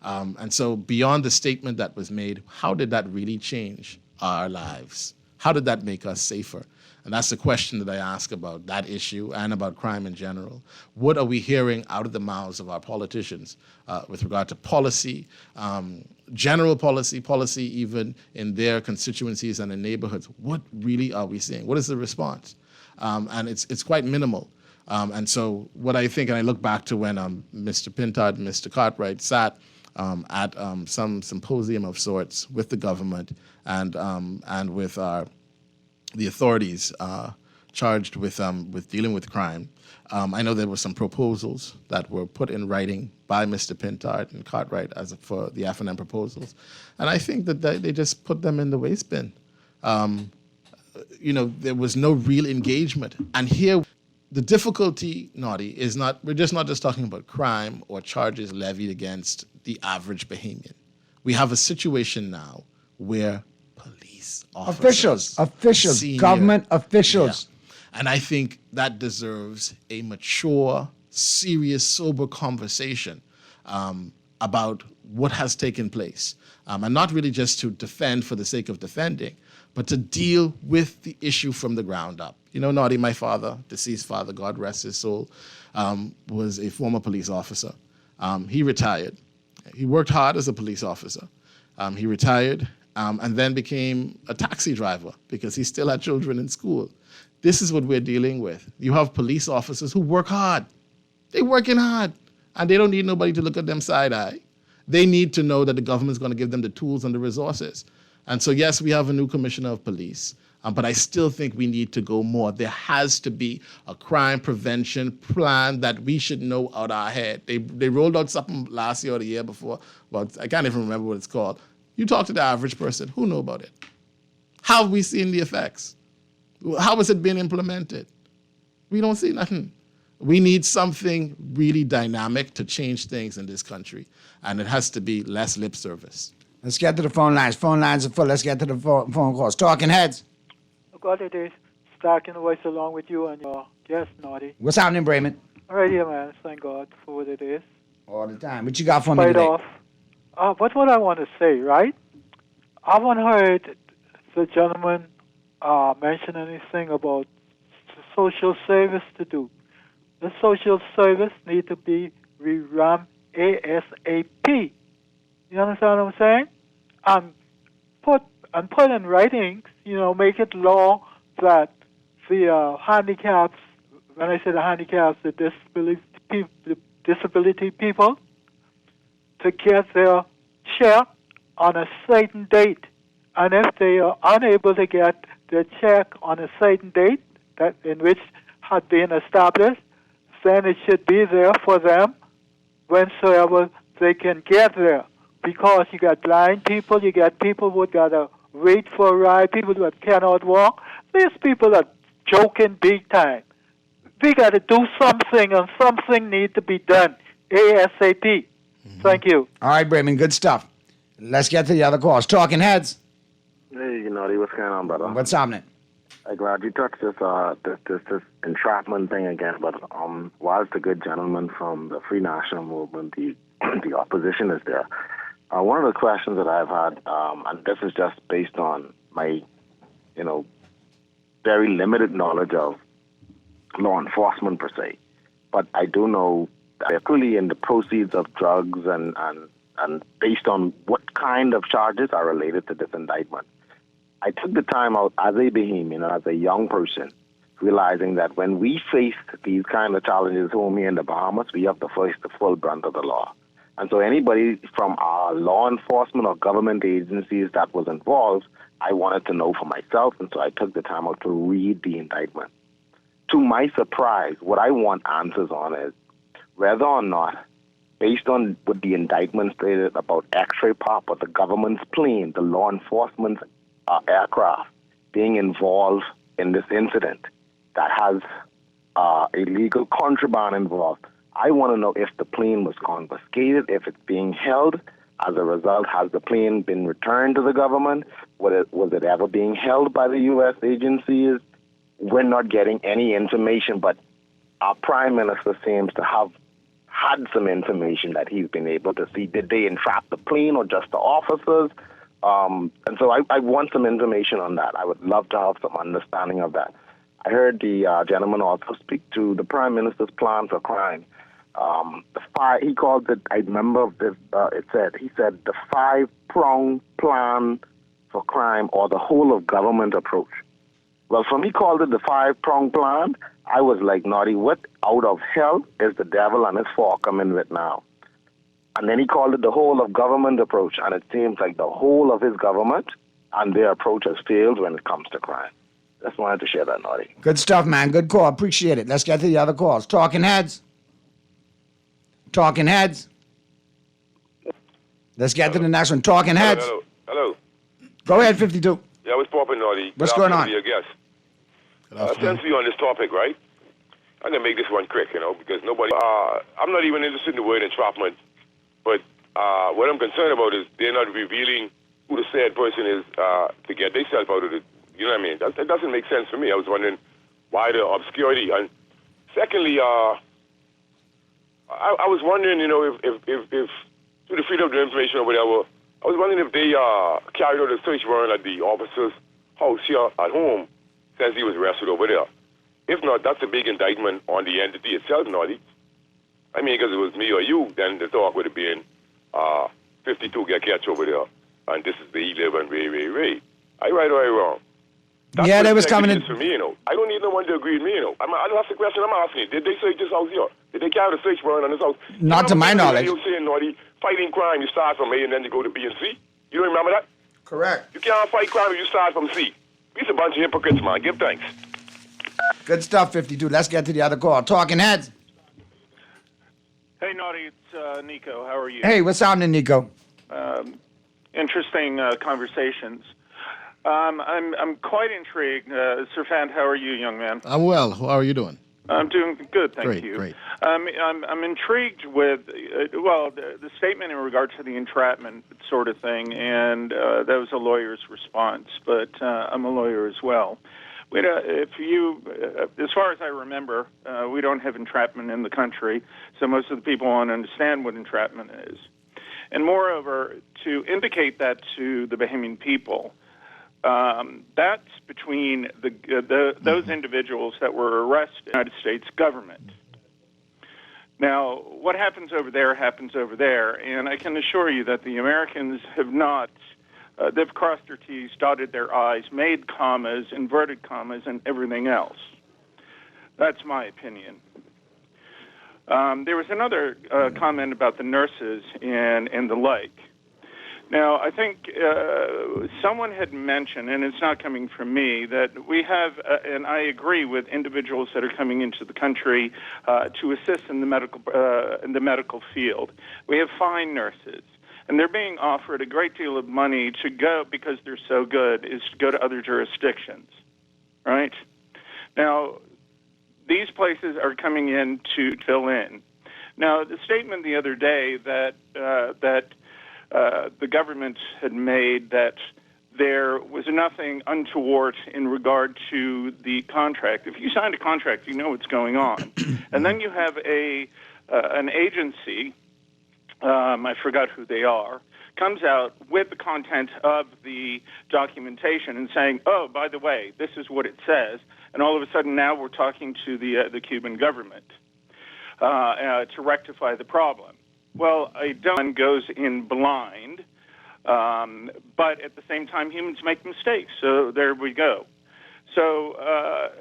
And so beyond the statement that was made, how did that really change our lives? How did that make us safer? And that's the question that I ask about that issue and about crime in general. What are we hearing out of the mouths of our politicians with regard to policy, general policy even in their constituencies and in neighborhoods? What really are we seeing? What is the response? And it's quite minimal. And so what I think, and I look back to when Mr. Pintard and Mr. Cartwright sat at some symposium of sorts with the government and with the authorities charged with dealing with crime. I know there were some proposals that were put in writing by Mr. Pintard and Cartwright for the FNM proposals, and I think that they just put them in the waste bin. There was no real engagement, and here the difficulty, Naughty, is not, we're just not just talking about crime or charges levied against the average Bahamian. We have a situation now where police officers, officials, senior, government officials. Yeah. And I think that deserves a mature serious, sober conversation about what has taken place. And not really just to defend for the sake of defending, but to deal with the issue from the ground up. You know, Naughty, my father, deceased father, God rest his soul, was a former police officer. He retired. He worked hard as a police officer. He retired and then became a taxi driver because he still had children in school. This is what we're dealing with. You have police officers who work hard. They're working hard, and they don't need nobody to look at them side-eye. They need to know that the government's going to give them the tools and the resources. And so, yes, we have a new commissioner of police, but I still think we need to go more. There has to be a crime prevention plan that we should know out our head. They rolled out something last year or the year before, but I can't even remember what it's called. You talk to the average person, who know about it? How have we seen the effects? How has it been implemented? We don't see nothing. We need something really dynamic to change things in this country, and it has to be less lip service. Let's get to the phone lines. Phone lines are full. Let's get to the phone calls. Talking Heads. God, it is Stark in the voice along with you and your guest, Naughty. What's happening, Brayman? Right here, man. Thank God for what it is. All the time. What you got for me Right today? off. What I want to say, right? I haven't heard the gentleman mention anything about social service to do. The social service need to be revamped ASAP. You understand what I'm saying? Put in writings, make it law that the handicaps, when I say the handicaps, the disability people, to get their check on a certain date. And if they are unable to get their check on a certain date that in which had been established, then it should be there for them whensoever they can get there. Because you got blind people, you got people who got to wait for a ride, people that cannot walk. These people are joking big time. We got to do something, and something needs to be done ASAP. Thank you. All right, Brayman, good stuff. Let's get to the other calls. Talking Heads. Hey, Naughty, what's going on, brother? What's happening? I'm glad you touched this entrapment thing again, but whilst the good gentleman from the Free National Movement, the opposition is there, one of the questions that I've had, and this is just based on my, very limited knowledge of law enforcement per se, but I do know that they're clearly in the proceeds of drugs and based on what kind of charges are related to this indictment. I took the time out as a Bahamian, as a young person, realizing that when we face these kind of challenges home here in the Bahamas, we have to face the full brunt of the law. And so anybody from our law enforcement or government agencies that was involved, I wanted to know for myself, and so I took the time out to read the indictment. To my surprise, what I want answers on is whether or not, based on what the indictment stated about X-ray pop or the government's plane, the law enforcement aircraft being involved in this incident that has illegal contraband involved. I want to know if the plane was confiscated, if it's being held. As a result, has the plane been returned to the government? Was it ever being held by the U.S. agencies? We're not getting any information, but our Prime Minister seems to have had some information that he's been able to see. Did they entrap the plane or just the officers? And so I want some information on that. I would love to have some understanding of that. I heard the gentleman also speak to the Prime Minister's plan for crime. He called it, I remember this, he said the 5-pronged plan for crime or the whole of government approach. Well, for me, called it the 5-pronged plan, I was like, Naughty, what out of hell is the devil and his fork coming with now? And then he called it the whole of government approach, and it seems like the whole of his government and their approach has failed when it comes to crime. Just wanted to share that, Naughty. Good stuff, man. Good call. Appreciate it. Let's get to the other calls. Talking Heads. Talking Heads. Let's get to the next one. Talking Heads. Hello. Go ahead, 52. Yeah, what's popping, Naughty? What's going on? Your guest. Essentially on this topic, right? I'm going to make this one quick, because nobody... I'm not even interested in the word entrapment, but what I'm concerned about is they're not revealing who the said person is to get themselves out of it. You know what I mean? That doesn't make sense for me. I was wondering why the obscurity. And secondly, I was wondering, you know, if through the freedom of information or whatever, I was wondering if they carried out a search warrant at the officer's house here at home since he was arrested over there. If not, that's a big indictment on the entity itself, Naughty. I mean, because it was me or you, then the talk would have been 52 get catch over there, and this is the 11 Ray. I right or I wrong? That's yeah, they was coming in. For me, you know. I don't need no one to agree with me, you know. That's the question I'm asking. Did they search this house here? Did they carry the search warrant on this house? Not to my knowledge. You saying, Naughty, fighting crime, you start from A and then you go to B and C. You don't remember that? Correct. You can't fight crime if you start from C. We's a bunch of hypocrites, man. Give thanks. Good stuff, 52. Let's get to the other call. Talking Heads. Hey, Naughty, it's Nico. How are you? Hey, what's happening, Nico? Interesting conversations. I'm quite intrigued. Sirfan, how are you, young man? I'm well. How are you doing? I'm doing good, thank you. Great. I'm intrigued with, the statement in regard to the entrapment sort of thing, and that was a lawyer's response, but I'm a lawyer as well. As far as I remember, we don't have entrapment in the country, so most of the people won't understand what entrapment is. And moreover, to indicate that to the Bahamian people, that's between those individuals that were arrested in the United States government. Now, what happens over there happens over there, and I can assure you that the Americans have not. They've crossed their T's, dotted their I's, made commas, inverted commas, and everything else. That's my opinion. There was another comment about the nurses and the like. Now, I think someone had mentioned, and it's not coming from me, that we have, and I agree with individuals that are coming into the country to assist in the medical field. We have fine nurses. And they're being offered a great deal of money to go, because they're so good, is to go to other jurisdictions, right? Now, these places are coming in to fill in. Now, the statement the other day that the government had made that there was nothing untoward in regard to the contract. If you signed a contract, you know what's going on. And then you have an agency, I forgot who they are, comes out with the content of the documentation and saying, oh, by the way, this is what it says. And all of a sudden now we're talking to the Cuban government to rectify the problem. Well, a done goes in blind, but at the same time humans make mistakes. So there we go. So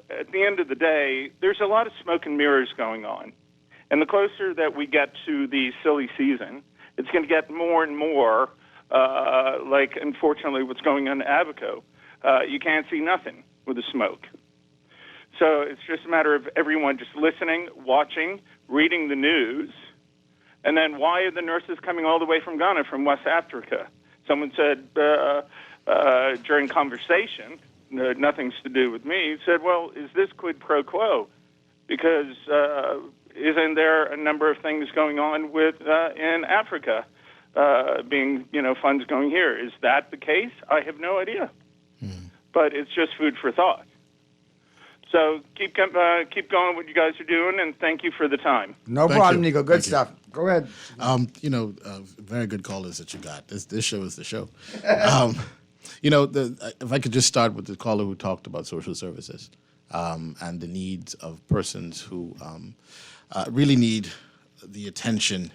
at the end of the day, there's a lot of smoke and mirrors going on. And the closer that we get to the silly season, it's going to get more and more like, unfortunately, what's going on in Abaco. You can't see nothing with the smoke. So it's just a matter of everyone just listening, watching, reading the news. And then why are the nurses coming all the way from Ghana, from West Africa? Someone said during conversation, nothing's to do with me, said, well, is this quid pro quo? Because isn't there a number of things going on with in Africa being, funds going here? Is that the case? I have no idea. But it's just food for thought. So keep going what you guys are doing, and thank you for the time. No problem, Nico. Good stuff. Go ahead. Very good callers that you got. This show is the show. If I could just start with the caller who talked about social services and the needs of persons who really need the attention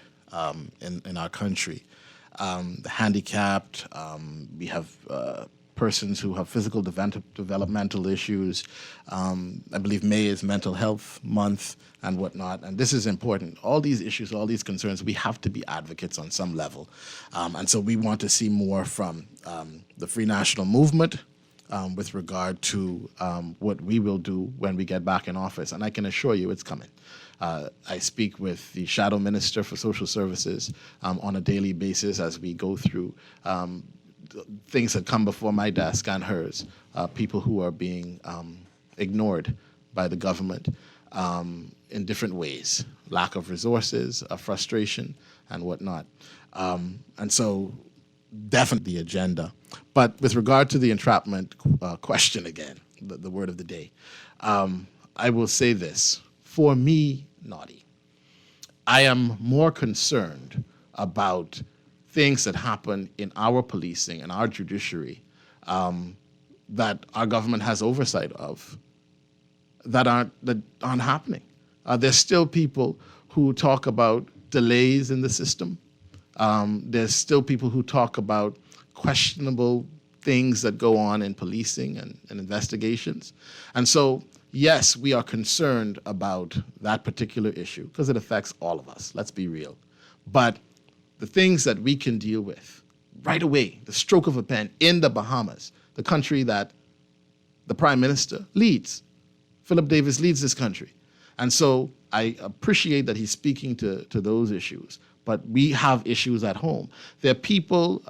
in our country. The handicapped, we have persons who have physical developmental issues. I believe May is Mental Health Month and whatnot, and this is important. All these issues, all these concerns, we have to be advocates on some level. And so we want to see more from the Free National Movement with regard to what we will do when we get back in office. And I can assure you it's coming. I speak with the Shadow Minister for Social Services on a daily basis as we go through things that come before my desk and hers, people who are being ignored by the government in different ways, lack of resources, frustration, and whatnot. And so definitely the agenda. But with regard to the entrapment question again, the word of the day, I will say this. For me, Naughty, I am more concerned about things that happen in our policing and our judiciary that our government has oversight of that aren't happening. There's still people who talk about delays in the system. There's still people who talk about questionable things that go on in policing and investigations. And so, yes, we are concerned about that particular issue because it affects all of us, let's be real. But the things that we can deal with right away, the stroke of a pen in the Bahamas, the country that the Prime Minister leads. Philip Davis leads this country. And so I appreciate that he's speaking to those issues. But we have issues at home. There are people,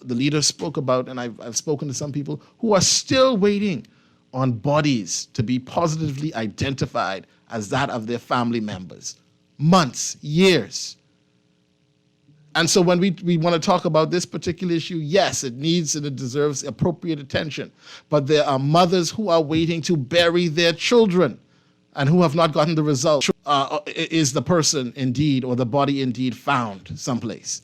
the leader spoke about, and I've spoken to some people, who are still waiting on bodies to be positively identified as that of their family members. Months, years. And so when we want to talk about this particular issue, yes, it needs and it deserves appropriate attention. But there are mothers who are waiting to bury their children and who have not gotten the result. Is the person indeed or the body indeed found someplace?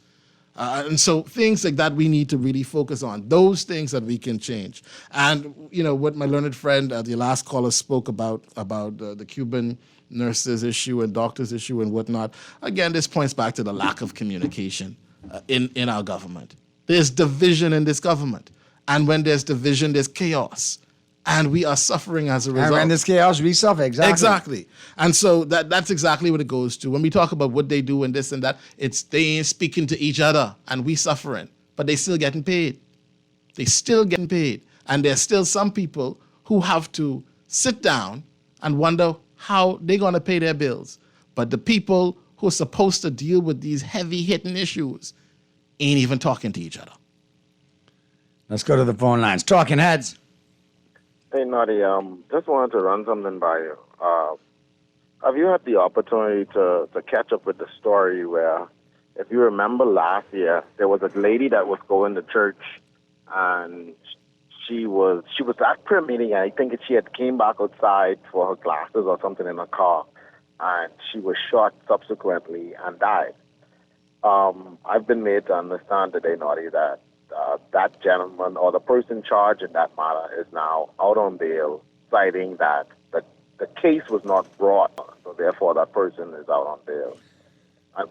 And so things like that we need to really focus on, those things that we can change. And, you know, what my learned friend, the last caller spoke about the Cuban nurses issue and doctors issue and whatnot. Again, this points back to the lack of communication in our government. There's division in this government. And when there's division, there's chaos. And we are suffering as a result. And when there's chaos, we suffer. Exactly. And so that's exactly what it goes to. When we talk about what they do and this and that, it's they ain't speaking to each other and we suffering. But they still getting paid. They still getting paid. And there's still some people who have to sit down and wonder how they're going to pay their bills. But the people who are supposed to deal with these heavy-hitting issues ain't even talking to each other. Let's go to the phone lines. Talking Heads. Hey, Noddy, just wanted to run something by you. Have you had the opportunity to catch up with the story where, if you remember last year, there was a lady that was going to church, and she was at prayer meeting, and I think she had came back outside for her glasses or something in her car, and she was shot subsequently and died. I've been made to understand today, Noddy, that that gentleman or the person charged in that matter is now out on bail, citing that the case was not brought, so therefore that person is out on bail.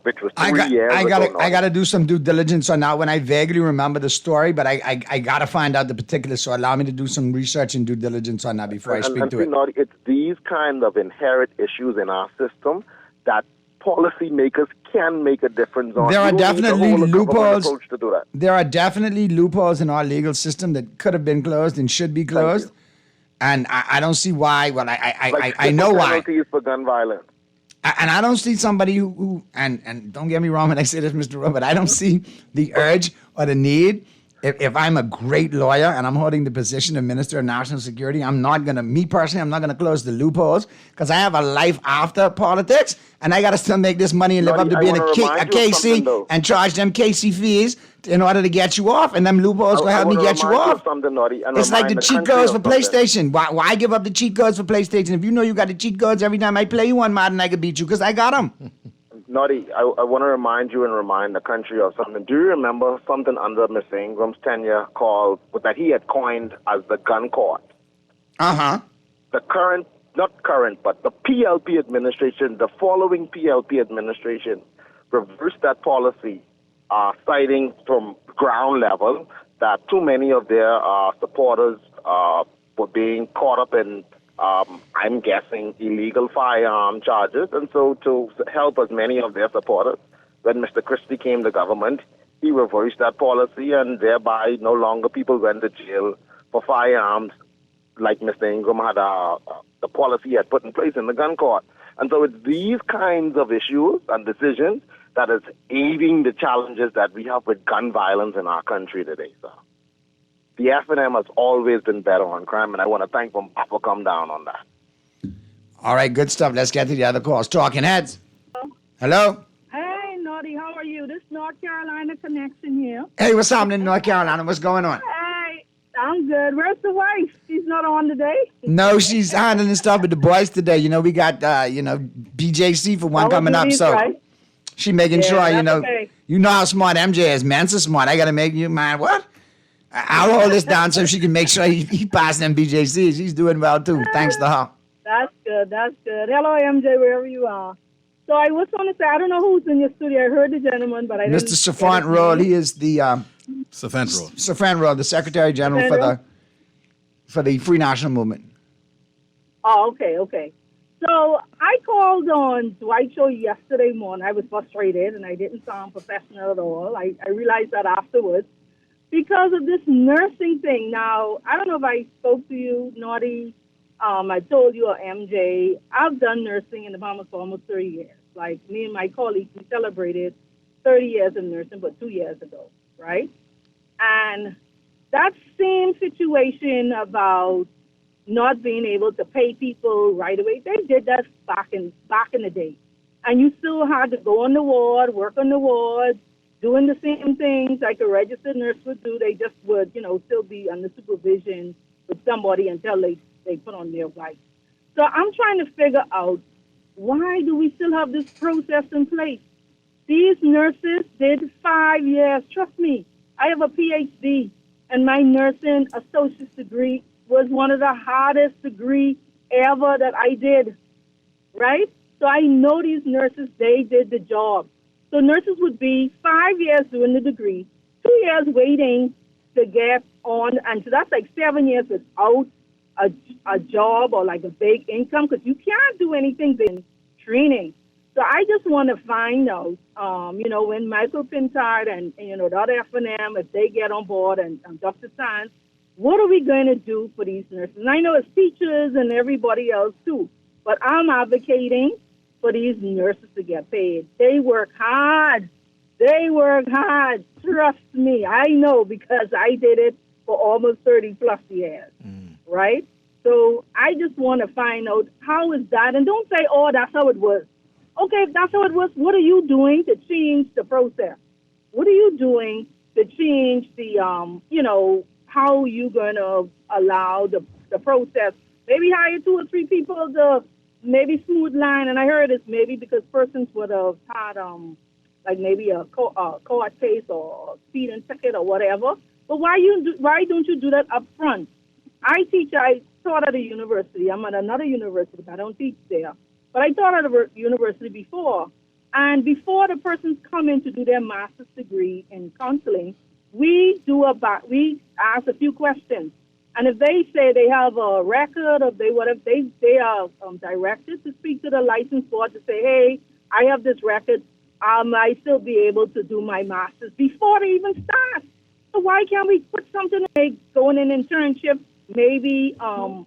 Which was 3 years ago. I got to do some due diligence on that one. I vaguely remember the story, but I got to find out the particulars, so allow me to do some research and due diligence on that before I speak to it. Noddy, it's these kind of inherent issues in our system that policymakers can make a difference on. There are definitely loopholes. There are definitely loopholes in our legal system that could have been closed and should be closed, and I don't see why. Well, I know why. Penalties for gun violence. And I don't see somebody who and don't get me wrong when I say this, Mr. Rowe, but I don't see the urge or the need. If I'm a great lawyer and I'm holding the position of Minister of National Security, I'm not going to close the loopholes because I have a life after politics and I got to still make this money and live up to being a KC and charge them KC fees in order to get you off. And them loopholes will help me get you off. It's like the cheat codes for PlayStation. Why give up the cheat codes for PlayStation? If you know you got the cheat codes every time I play you on Madden, I could beat you because I got them. Noddy, I want to remind you and remind the country of something. Do you remember something under Mr. Ingram's tenure that he had coined as the gun court? Uh-huh. The but the PLP administration, the following PLP administration, reversed that policy, citing from ground level that too many of their supporters were being caught up in I'm guessing illegal firearm charges, and so to help as many of their supporters, when Mr. Christie came to government, he reversed that policy, and thereby no longer people went to jail for firearms like Mr. Ingram had the policy he had put in place in the gun court. And so it's these kinds of issues and decisions that is aiding the challenges that we have with gun violence in our country today, sir. The FNM has always been better on crime, and I want to thank them for coming down on that. All right, good stuff. Let's get to the other calls. Talking Heads. Hello? Hey, Noddy, how are you? This North Carolina connection here. Hey, what's happening in North Carolina? What's going on? Hey, I'm good. Where's the wife? She's not on today? No, she's handling stuff with the boys today. You know, we got, BJC for one coming up. So right. she making Yeah, sure, that's okay. you know how smart MJ is. Mensa smart. I got to make you mind what? I'll hold this down so she can make sure he passes them BJCs. She's doing well, too, thanks to her. That's good. That's good. Hello, MJ, wherever you are. So I was going to say, I don't know who's in your studio. I heard the gentleman, but I didn't. Mr. Safant Roll, he is the Safant Roll, the Secretary General for the Free National Movement. Oh, okay. So I called on Dwight Show yesterday morning. I was frustrated, and I didn't sound professional at all. I realized that afterwards because of this nursing thing. Now, I don't know if I spoke to you, Naughty. I told you, or MJ, I've done nursing in the Bahamas for almost 30 years. Like me and my colleagues, we celebrated 30 years in nursing, but 2 years ago, right? And that same situation about not being able to pay people right away, they did that back in the day. And you still had to go on the ward, work on the ward, doing the same things like a registered nurse would do. They just would, still be under supervision with somebody until they put on their wife. So I'm trying to figure out, why do we still have this process in place? These nurses did 5 years. Trust me, I have a PhD, and my nursing associate's degree was one of the hardest degree ever that I did, right? So I know these nurses, they did the job. So nurses would be 5 years doing the degree, 2 years waiting to get on, and so that's like 7 years without a job or like a big income, because you can't do anything in training. So I just want to find out, when Michael Pintard and the other F&M, if they get on board, and Dr. Sands, what are we going to do for these nurses? And I know it's teachers and everybody else too, but I'm advocating for these nurses to get paid. They work hard. Trust me. I know, because I did it for almost 30 plus years, right? So I just want to find out, how is that? And don't say, oh, that's how it was. Okay, if that's how it was, what are you doing to change the process? What are you doing to change the, how you going to allow the process? Maybe hire 2 or 3 people to maybe smooth line. And I heard it's maybe because persons would have had, like maybe a court case or speeding ticket or whatever. But why don't you do that up front? I taught at a university. I'm at another university, but I don't teach there. But I taught at a university before. And before the persons come in to do their master's degree in counseling, we ask a few questions. And if they say they have a record, or they are directed to speak to the license board to say, hey, I have this record, I might still be able to do my master's before they even start. So why can't we put something like going in internship, maybe, allow,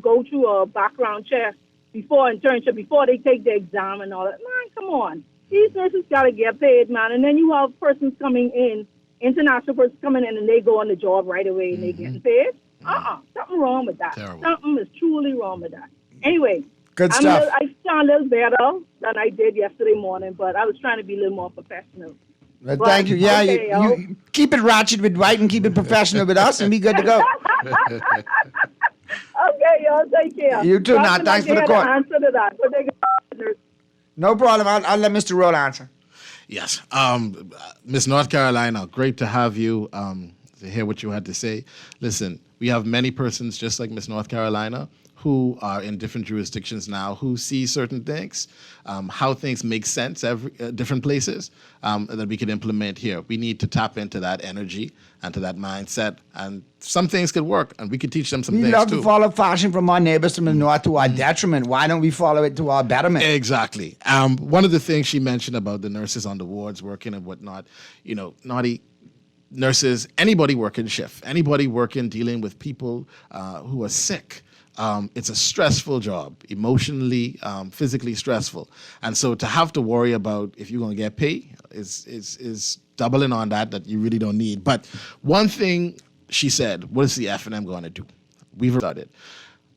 go through a background check before internship, before they take the exam and all that. Man, come on. These nurses got to get paid, man. And then you have persons coming in, international persons coming in, and they go on the job right away and they getting paid. Something wrong with that. Terrible. Something is truly wrong with that. Anyway, Good stuff. I sound a little better than I did yesterday morning, but I was trying to be a little more professional. But thank you. Yeah, okay, you keep it ratchet with Dwight and keep it professional with us, and be good to go. Okay, y'all, take care. You too. Now, thanks for the call. Answer to that. But they No problem. I'll let Mr. Roll answer. Yes. Miss North Carolina, great to have you, to hear what you had to say. Listen, we have many persons just like Miss North Carolina who are in different jurisdictions now who see certain things, how things make sense different places that we can implement here. We need to tap into that energy and to that mindset, and some things could work, and we could teach them some We things love too. to follow fashion from our neighbors from the north to our detriment. Why don't we follow it to our betterment? Exactly. One of the things she mentioned about the nurses on the wards working and whatnot, Naughty nurses, anybody working shift, anybody working dealing with people who are sick. It's a stressful job, emotionally, physically stressful. And so to have to worry about if you're going to get paid is doubling on that you really don't need. But one thing she said, what is the F&M going to do? We've heard about it.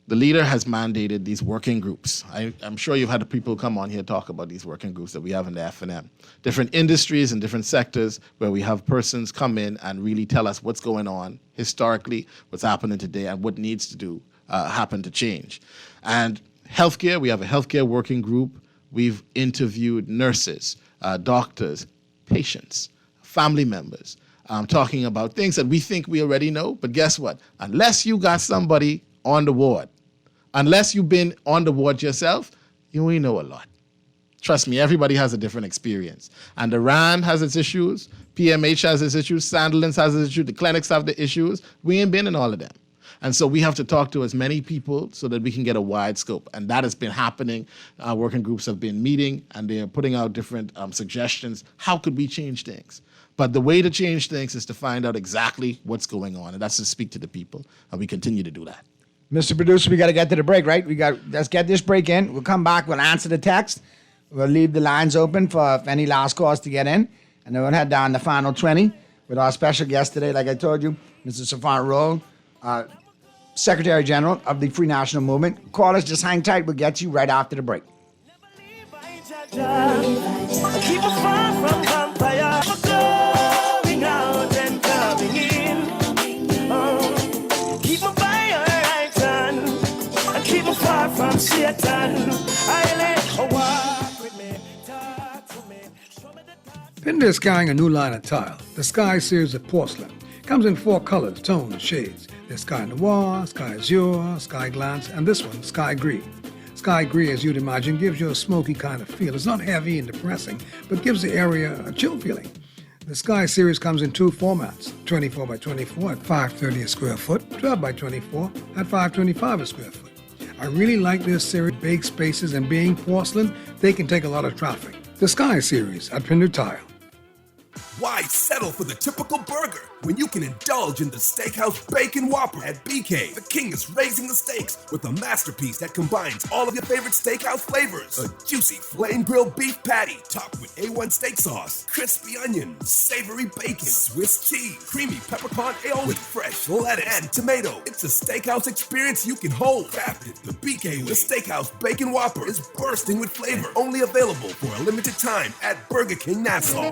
the leader has mandated these working groups. I'm sure you've had people come on here talk about these working groups that we have in the FNM. Different industries and different sectors where we have persons come in and really tell us what's going on historically, what's happening today, and what needs to happen to change. And healthcare, we have a healthcare working group. We've interviewed nurses, doctors, patients, family members, talking about things that we think we already know. But guess what? Unless you got somebody on the ward, unless you've been on the ward yourself, you ain't know a lot. Trust me, everybody has a different experience. And the RAND has its issues, PMH has its issues, Sandilands has its issues, the clinics have the issues. We ain't been in all of them. And so we have to talk to as many people so that we can get a wide scope. And that has been happening. Our working groups have been meeting, and they are putting out different suggestions. How could we change things? But the way to change things is to find out exactly what's going on, and that's to speak to the people. And we continue to do that. Mr. Producer, we got to get to the break, right? Let's get this break in. We'll come back. We'll answer the text. We'll leave the lines open for any last calls to get in. And then we'll head down the final 20 with our special guest today, like I told you, Mr. Safan Rolle, Secretary General of the Free National Movement. Call us. Just hang tight. We'll get you right after the break. Keep a far from vampire. Going out and coming in. Keep a by your right hand. And keep a far from Satan. I let walk with me, talk to me, show me the Pinder is carrying a new line of tile, the Sky series of porcelain. Comes in 4 colors, tones, and shades. There's Sky Noir, Sky Azure, Sky Glance, and this one, Sky Gris. Sky Gris, as you'd imagine, gives you a smoky kind of feel. It's not heavy and depressing, but gives the area a chill feeling. The Sky series comes in 2 formats, 24 by 24 at $5.30 a square foot, 12 by 24 at $5.25 a square foot. I really like this series. Big spaces and being porcelain, they can take a lot of traffic. The Sky series at Pinder Tile. Why settle for the typical burger when you can indulge in the Steakhouse Bacon Whopper at BK? The king is raising the stakes with a masterpiece that combines all of your favorite steakhouse flavors. A juicy flame grilled beef patty topped with A1 steak sauce, crispy onions, savory bacon, Swiss cheese, creamy peppercorn aioli with fresh lettuce and tomato. It's a steakhouse experience you can hold. Crafted the BK way. The Steakhouse Bacon Whopper is bursting with flavor. Only available for a limited time at Burger King Nassau.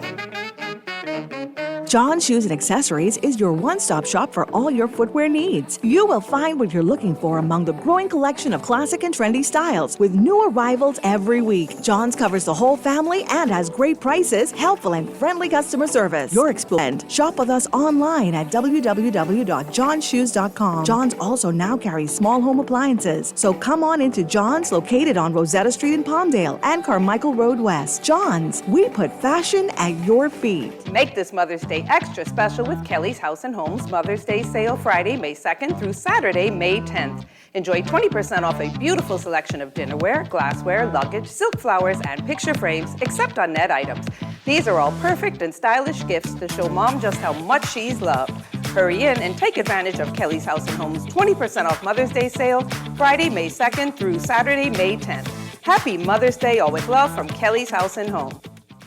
John Shoes and Accessories is your one-stop shop for all your footwear needs. You will find what you're looking for among the growing collection of classic and trendy styles with new arrivals every week. John's covers the whole family and has great prices, helpful and friendly customer service. Your experience. Shop with us online at www.johnshoes.com. John's also now carries small home appliances. So come on into John's, located on Rosetta Street in Palmdale and Carmichael Road West. John's, we put fashion at your feet. Make this Mother's Day extra special with Kelly's House and Homes Mother's Day sale Friday, May 2nd through Saturday, May 10th. Enjoy 20% off a beautiful selection of dinnerware, glassware, luggage, silk flowers, and picture frames, except on net items. These are all perfect and stylish gifts to show Mom just how much she's loved. Hurry in and take advantage of Kelly's House and Homes 20% off Mother's Day sale Friday, May 2nd through Saturday, May 10th. Happy Mother's Day, all with love from Kelly's House and Home.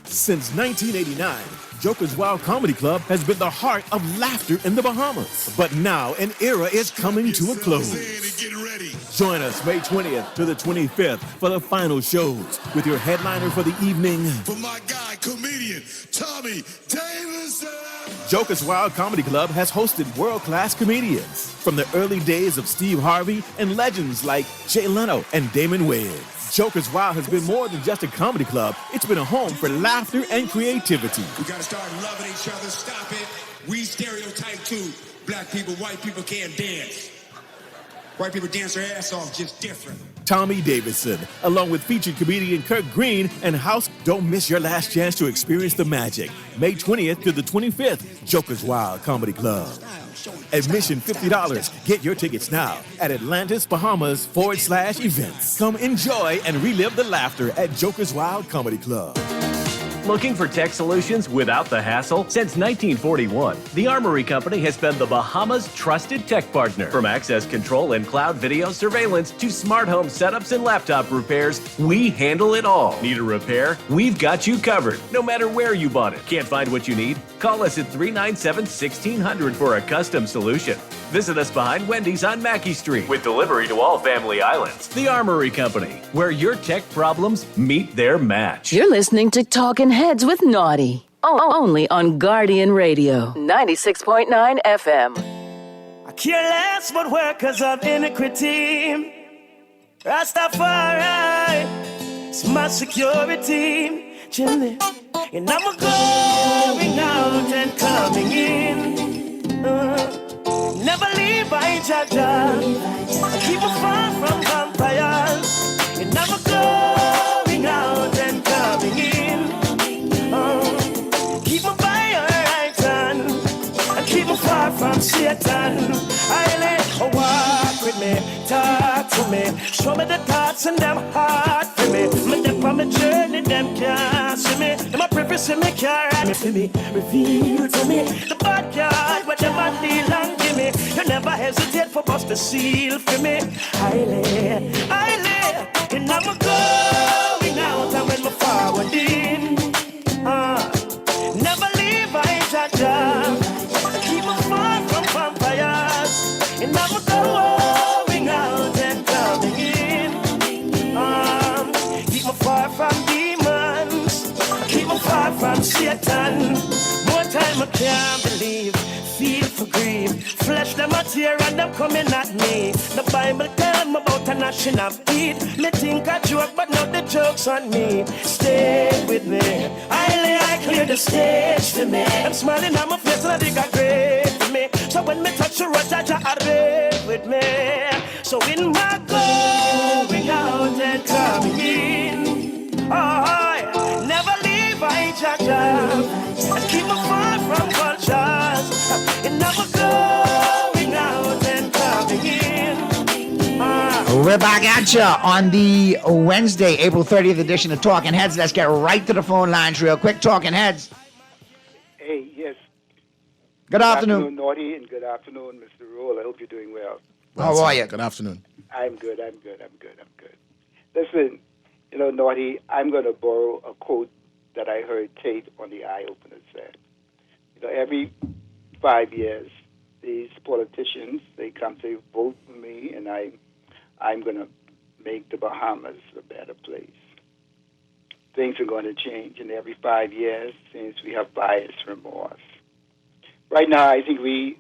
Since 1989, Joker's Wild Comedy Club has been the heart of laughter in the Bahamas. But now an era is coming to a close. Join us May 20th to the 25th for the final shows with your headliner for the evening, For my guy, comedian Tommy Davidson. Joker's Wild Comedy Club has hosted world-class comedians from the early days of Steve Harvey and legends like Jay Leno and Damon Wayans. Joker's Wild has been more than just a comedy club. It's been a home for laughter and creativity. We gotta start loving each other. Stop it. We stereotype too. Black people, white people can't dance. White people dance their ass off, just different. Tommy Davidson, along with featured comedian Kirk Green and House. Don't miss your last chance to experience the magic. May 20th to the 25th, Joker's Wild Comedy Club. Admission $50. Get your tickets now at Atlantis-Bahamas/events. Come enjoy and relive the laughter at Joker's Wild Comedy Club. Looking for tech solutions without the hassle? Since 1941, the Armory Company has been the Bahamas' trusted tech partner. From access control and cloud video surveillance to smart home setups and laptop repairs, we handle it all. Need a repair? We've got you covered, no matter where you bought it. Can't find what you need? Call us at 397-1600 for a custom solution. Visit us behind Wendy's on Mackey Street with delivery to all family islands. The Armory Company, where your tech problems meet their match. You're listening to Talking Heads with Naughty. Only on Guardian Radio, 96.9 FM. I care less what workers of iniquity. Rastafari, it's my security. Chilling, and I'm going out and coming in. Never leave by Jaja. Keep us far from vampires. And I'm going out and coming in. Keep me by your right hand. And keep me far from Satan. I let her walk with me, talk to me, show me the thoughts and them heart for me. Me dip on my journey, them can't see me. Them a privacy me can't ride me for me. Reveal to me the backyard where them a deal and give me. You never hesitate for bust the seal for me. I lay, and I'm going out and when me forward in. Never leave I Jaja. Keep me far from vampires. And I'm going out and coming in. Keep me far from demons. Keep me far from Satan. More time I can't believe. Feel for grief. Flesh them a tear and them coming at me. The Bible tell me about a gnashing of teeth. Me think a joke, but not the joke's on me. Stay with me. I clear the stage to me. I'm smiling on my face and I think I great for me. So when me touch the road, Jaja arrive with me. So in my going out and coming in, oh, never leave I Jaja. And keep me far from vultures. And never going out and coming in. We're back at you on the Wednesday, April 30th edition of Talking Heads. Let's get right to the phone lines real quick. Talking Heads. Hey, yes. Good afternoon. Naughty, and good afternoon, Mr. Roll. I hope you're doing well. How are you? Good afternoon. I'm good. Listen, Naughty, I'm going to borrow a quote that I heard Tate on the Eye Opener said. Every 5 years, these politicians, they come to vote for me, and I'm going to make the Bahamas a better place. Things are going to change, and every 5 years, since we have buyer's remorse. Right now, I think we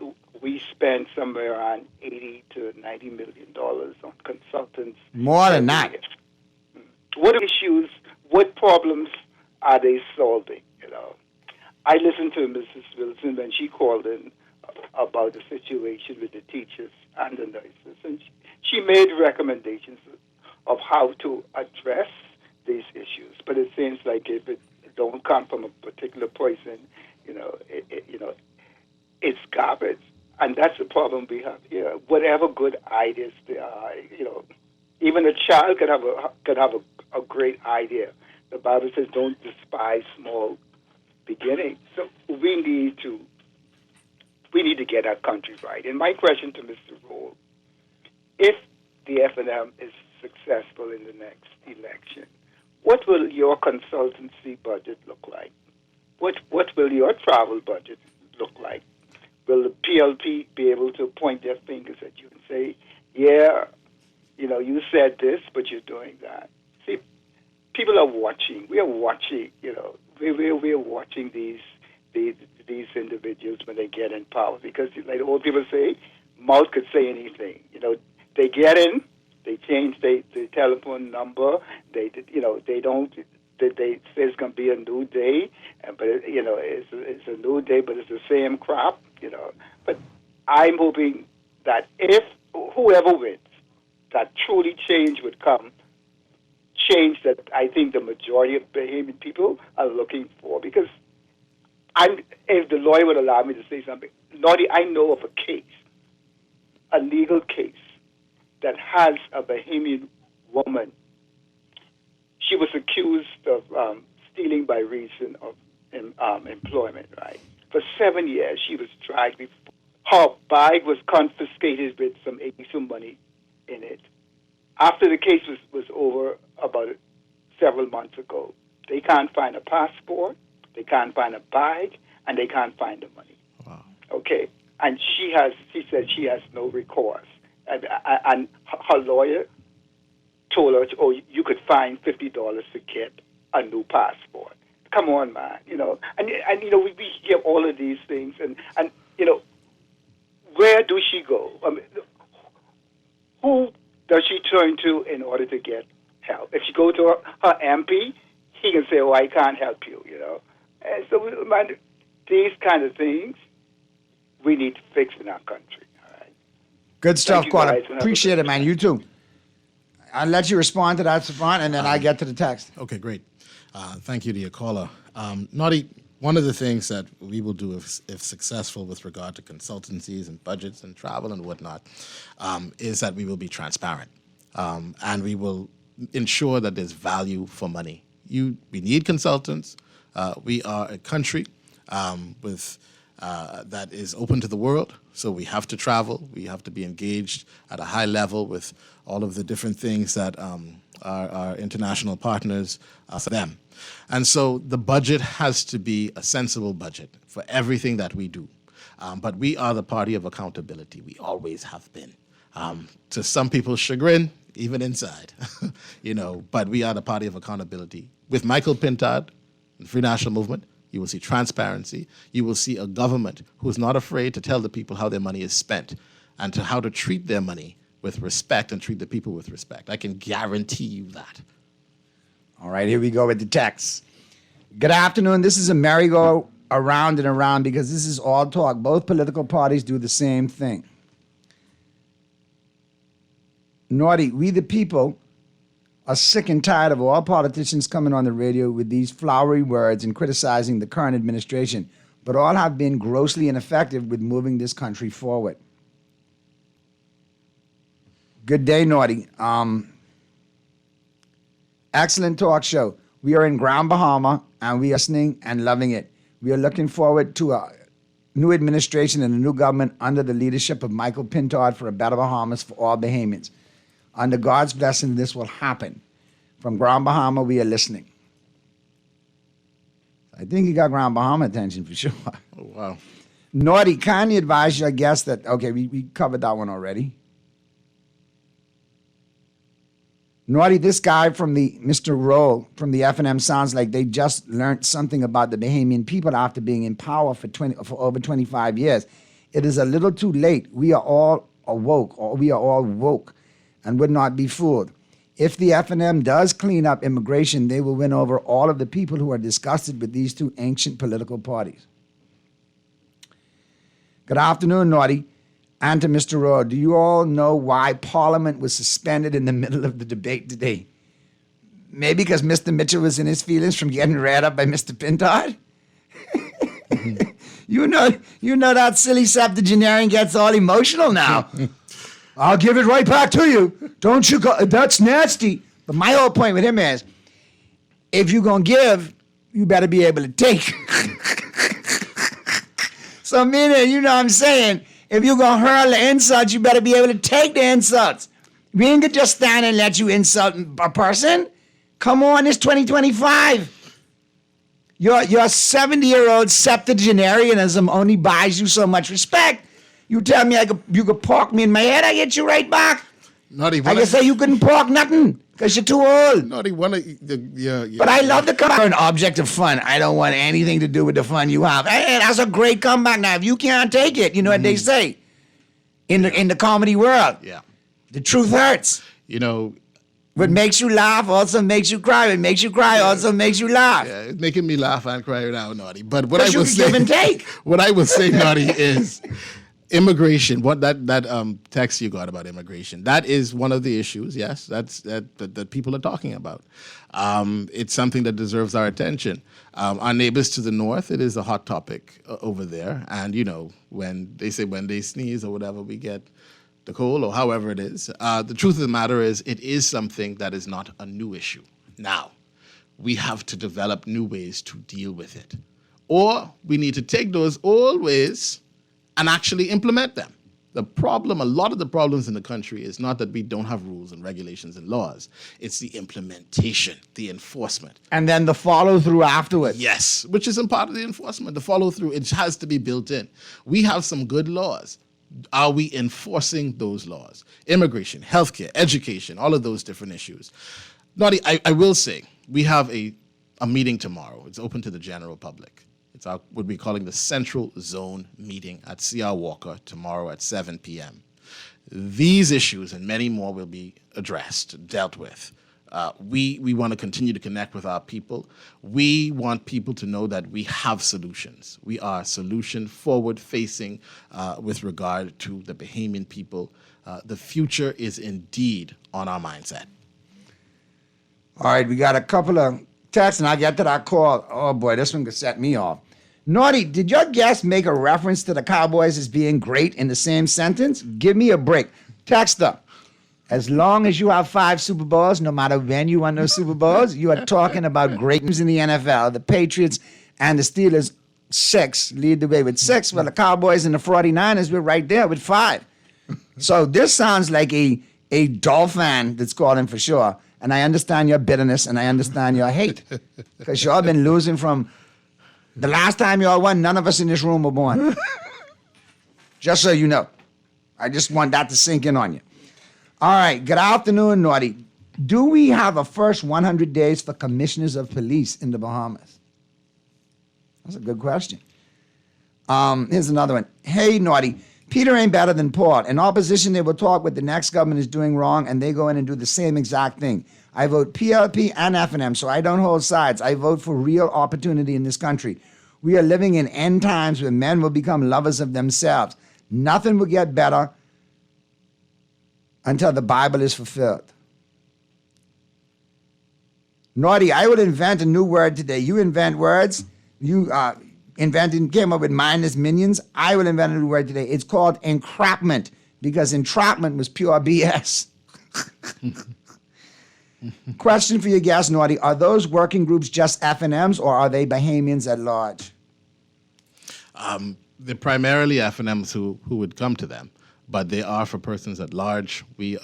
spend somewhere around $80 to $90 million on consultants. More than that. What issues, what problems are they solving? I listened to Mrs. Wilson when she called in about the situation with the teachers and the nurses, and she made recommendations of how to address these issues. But it seems like if it don't come from a particular person, it's garbage, and that's the problem we have here. Whatever good ideas there are, even a child could have a great idea. The Bible says, "Don't despise small beginnings." So we need to get our country right. And my question to Mr. Roll: if the F&M is successful in the next election, what will your consultancy budget look like? What will your travel budget look like? Will the PLP be able to point their fingers at you and say, "Yeah, you said this, but you're doing that"? See, people are watching. We are watching. We are watching these individuals when they get in power, because, like the old people say, mouth could say anything. They get in, they change the telephone number. They don't. They say it's going to be a new day, but it's a new day, but it's the same crap. But I'm hoping that if whoever wins, that truly change would come. Change that I think the majority of Bahamian people are looking for. Because if the lawyer would allow me to say something, Naughty, I know of a case, a legal case, that has a Bahamian woman. She was accused of stealing by reason of employment, right? For 7 years, she was tried before. Her bag was confiscated with some money in it. After the case was over about several months ago, they can't find a passport, they can't find a bag, and they can't find the money. Wow. Okay, and she said she has no recourse, and her lawyer told her, "Oh, you could find $50 to get a new passport." Come on, man, and we hear all of these things, and where do she go? I mean, who does she turn to in order to get help? If she go to her MP, he can say, "Oh, I can't help you," And so, man, these kind of things we need to fix in our country. All right. Good stuff, Quad. Guys. Appreciate it, man. You too. I'll let you respond to that, Stefan, and then I get to the text. Okay, great. Thank you to your caller. Naughty, one of the things that we will do if successful with regard to consultancies and budgets and travel and whatnot is that we will be transparent. And we will ensure that there's value for money. We need consultants. We are a country with that is open to the world, so we have to travel. We have to be engaged at a high level with all of the different things that our international partners for them. And so the budget has to be a sensible budget for everything that we do. But we are the party of accountability. We always have been. To some people's chagrin, even inside, but we are the party of accountability. With Michael Pintard, the Free National Movement, you will see transparency. You will see a government who is not afraid to tell the people how their money is spent and how to treat their money with respect and treat the people with respect. I can guarantee you that. All right, here we go with the text. Good afternoon. This is a merry-go-around and around because this is all talk. Both political parties do the same thing. Naughty, we the people are sick and tired of all politicians coming on the radio with these flowery words and criticizing the current administration, but all have been grossly ineffective with moving this country forward. Good day, Naughty. Excellent talk show. We are in Grand Bahama, and we are listening and loving it. We are looking forward to a new administration and a new government under the leadership of Michael Pintard for a better Bahamas for all Bahamians. Under God's blessing, this will happen. From Grand Bahama, we are listening. I think he got Grand Bahama attention for sure. Oh, wow. Naughty, kindly advise your guests that, okay, we covered that one already. Naughty, this guy from Mr. Roll from the FNM sounds like they just learned something about the Bahamian people after being in power for over 25 years. It is a little too late. We are all awoke, or we are all woke, and would not be fooled. If the FNM does clean up immigration, they will win over all of the people who are disgusted with these two ancient political parties. Good afternoon, Naughty. And to Mr. Rowe, do you all know why Parliament was suspended in the middle of the debate today? Maybe because Mr. Mitchell was in his feelings from getting read up by Mr. Pintard? You know that silly septuagenarian gets all emotional now. I'll give it right back to you. Don't you go, that's nasty. But my whole point with him is, if you're going to give, you better be able to take. So meaning, you know what I'm saying, if you're going to hurl the insults, you better be able to take the insults. We ain't gonna just stand and let you insult a person. Come on, it's 2025. Your 70-year-old septuagenarianism only buys you so much respect. You tell me you could park me in my head, I get you right back. Not even. I can say you couldn't park nothing because you're too old. Not even. But I love the comeback. An object of fun. I don't want anything to do with the fun you have. Hey, that's a great comeback. Now, if you can't take it, you know what they say in the comedy world. Yeah. The truth hurts. You know. What makes you laugh also makes you cry. What makes you cry also makes you laugh. Yeah, it's making me laugh and cry now, Naughty. But what I you will can say, give and take. What I will say, Naughty, is immigration. What that text you got about immigration? That is one of the issues. Yes, that people are talking about. It's something that deserves our attention. Our neighbors to the north, it is a hot topic over there. And you know, when they sneeze or whatever, we get the cold or however it is. The truth of the matter is, it is something that is not a new issue. Now, we have to develop new ways to deal with it, or we need to take those old ways and actually implement them. The problem, a lot of the problems in the country is not that we don't have rules and regulations and laws. It's the implementation, the enforcement. And then the follow through afterwards. Yes, which isn't part of the enforcement. The follow through, it has to be built in. We have some good laws. Are we enforcing those laws? Immigration, healthcare, education, all of those different issues. Naughty, I will say, we have a meeting tomorrow. It's open to the general public. It's what we're calling the Central Zone meeting at C.R. Walker tomorrow at 7 p.m. These issues and many more will be addressed, dealt with. We want to continue to connect with our people. We want people to know that we have solutions. We are solution forward facing with regard to the Bahamian people. The future is indeed on our mindset. All right, we got a couple of texts, and I'll get to that call. Oh boy, this one could set me off. Naughty, did your guest make a reference to the Cowboys as being great in the same sentence? Give me a break. Texter, as long as you have 5 Super Bowls, no matter when you won those Super Bowls, you are talking about great teams in the NFL. The Patriots and the Steelers, 6, lead the way with 6. Well, the Cowboys and the 49ers, we're right there with 5. So this sounds like a Dolphin that's calling for sure. And I understand your bitterness and I understand your hate. Because y'all been losing from the last time y'all won, none of us in this room were born. Just so you know. I just want that to sink in on you. All right, good afternoon, Naughty. Do we have a first 100 days for commissioners of police in the Bahamas? That's a good question. Here's another one. Hey, Naughty. Peter ain't better than Paul. In opposition, they will talk what the next government is doing wrong, and they go in and do the same exact thing. I vote PLP and FNM, so I don't hold sides. I vote for real opportunity in this country. We are living in end times where men will become lovers of themselves. Nothing will get better until the Bible is fulfilled. Naughty, I would invent a new word today. You invent words. You came up with mindless minions. I will invent a new word today. It's called entrapment, because entrapment was pure BS. Question for your guest, Naughty. Are those working groups just FNMs, or are they Bahamians at large? They're primarily FNMs who would come to them, but they are for persons at large. We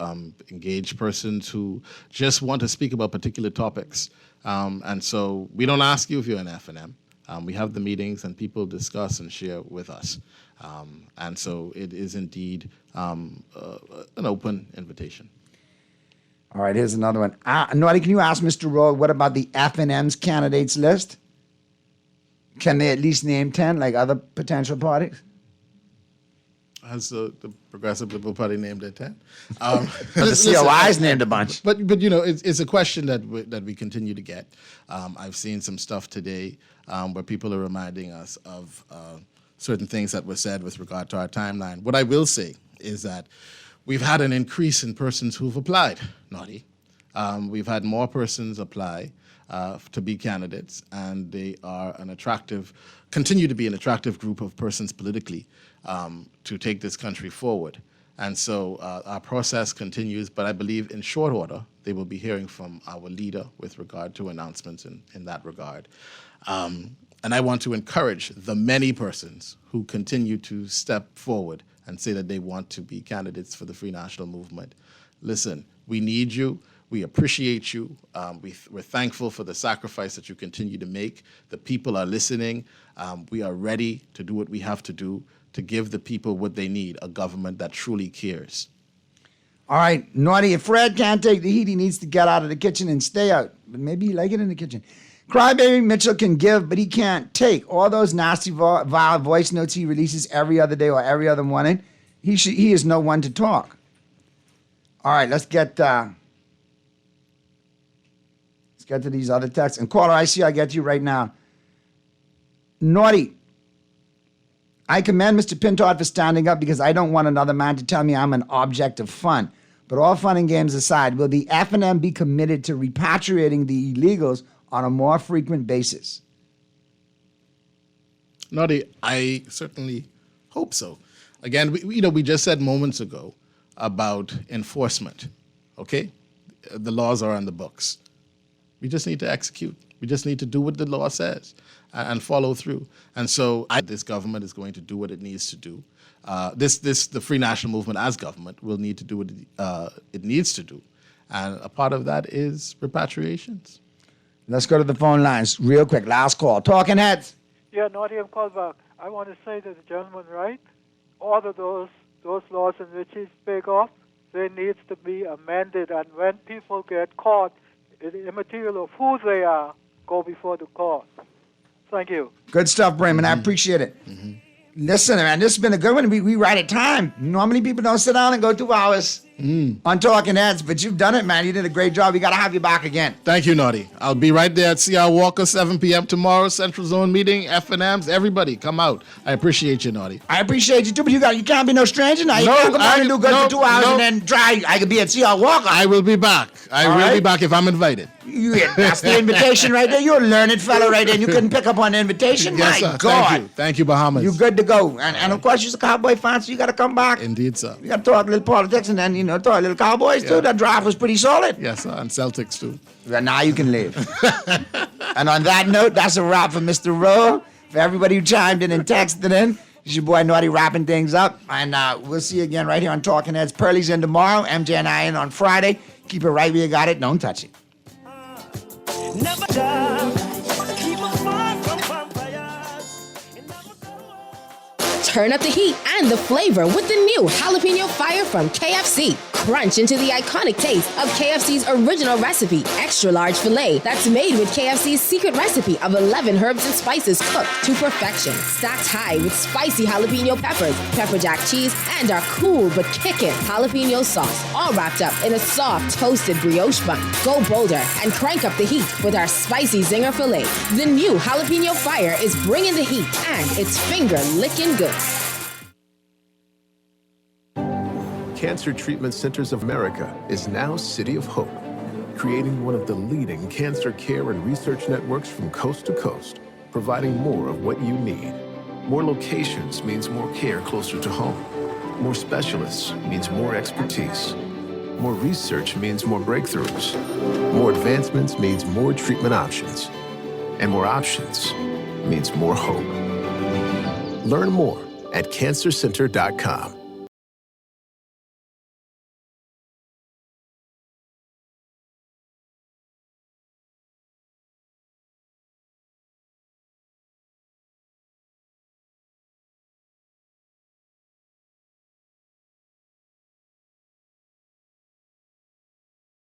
engage persons who just want to speak about particular topics. And so we don't ask you if you're an FNM. We have the meetings and people discuss and share with us. And so it is indeed an open invitation. All right, here's another one. Naughty, can you ask Mr. Rowe, what about the FNM's candidates list? Can they at least name 10 like other potential parties? Has the Progressive Liberal Party named it 10? The COI's named a bunch. But you know, it's a question that we continue to get. I've seen some stuff today where people are reminding us of certain things that were said with regard to our timeline. What I will say is that we've had an increase in persons who've applied, Naughty. We've had more persons apply to be candidates, and they are continue to be an attractive group of persons politically to take this country forward. And so our process continues, but I believe in short order, they will be hearing from our leader with regard to announcements in that regard. And I want to encourage the many persons who continue to step forward and say that they want to be candidates for the Free National Movement. Listen, we need you. We appreciate you. We're thankful for the sacrifice that you continue to make. The people are listening. We are ready to do what we have to do to give the people what they need, a government that truly cares. All right, Naughty, if Fred can't take the heat, he needs to get out of the kitchen and stay out. But maybe he like it in the kitchen. Crybaby Mitchell can give, but he can't take. All those nasty, vile voice notes he releases every other day or every other morning, he is no one to talk. All right, let's get to these other texts. And caller, I get you right now. Naughty, I commend Mr. Pintard for standing up because I don't want another man to tell me I'm an object of fun. But all fun and games aside, will the FNM be committed to repatriating the illegals on a more frequent basis? Naughty, I certainly hope so. Again, we just said moments ago about enforcement, okay? The laws are on the books. We just need to execute. We just need to do what the law says and follow through. And so this government is going to do what it needs to do. The Free National Movement as government will need to do what it needs to do. And a part of that is repatriations. Let's go to the phone lines real quick. Last call. Talking Heads. Yeah, Naughty and Callback. I want to say to the gentleman, right? All of those laws in which he speak of, they needs to be amended. And when people get caught, it's immaterial of who they are, go before the court. Thank you. Good stuff, Bremen. I appreciate it. Listen, man, this has been a good one. We right at time. Normally people don't sit down and go 2 hours on Talking Heads, but you've done it, man. You did a great job. We got to have you back again. Thank you, Naughty. I'll be right there at C.R. Walker, 7 p.m. tomorrow, Central Zone meeting, FNMs. Everybody, come out. I appreciate you, Naughty. I appreciate you, too, but you can't be no stranger now. You can't come out and do good for 2 hours and then try. I could be at C.R. Walker. I will be back. I will be back if I'm invited. That's the invitation right there. You're a learned fellow right there, and you couldn't pick up on the invitation? Yes, My sir. God. Thank you, Bahamas. You're good to go. And of course, you're a Cowboy fan, so you got to come back. Indeed, sir. You got to talk a little politics and then, talk a little Cowboys, too. That draft was pretty solid. Yes, sir. And Celtics, too. Well, now you can leave. And on that note, that's a wrap for Mr. Rowe. For everybody who chimed in and texted in, it's your boy Naughty wrapping things up. And we'll see you again right here on Talking Heads. Pearlie's in tomorrow. MJ and I in on Friday. Keep it right where you got it. Don't touch it. Never die. Keep us far from vampires. Turn up the heat and the flavor with the new Jalapeno Fire from KFC. Crunch into the iconic taste of KFC's original recipe, extra large filet that's made with KFC's secret recipe of 11 herbs and spices cooked to perfection. Stacked high with spicy jalapeno peppers, pepper jack cheese, and our cool but kickin' jalapeno sauce, all wrapped up in a soft toasted brioche bun. Go bolder and crank up the heat with our spicy zinger filet. The new Jalapeno Fire is bringing the heat and it's finger-licking good. Cancer Treatment Centers of America is now City of Hope, creating one of the leading cancer care and research networks from coast to coast, providing more of what you need. More locations means more care closer to home. More specialists means more expertise. More research means more breakthroughs. More advancements means more treatment options. And more options means more hope. Learn more at cancercenter.com.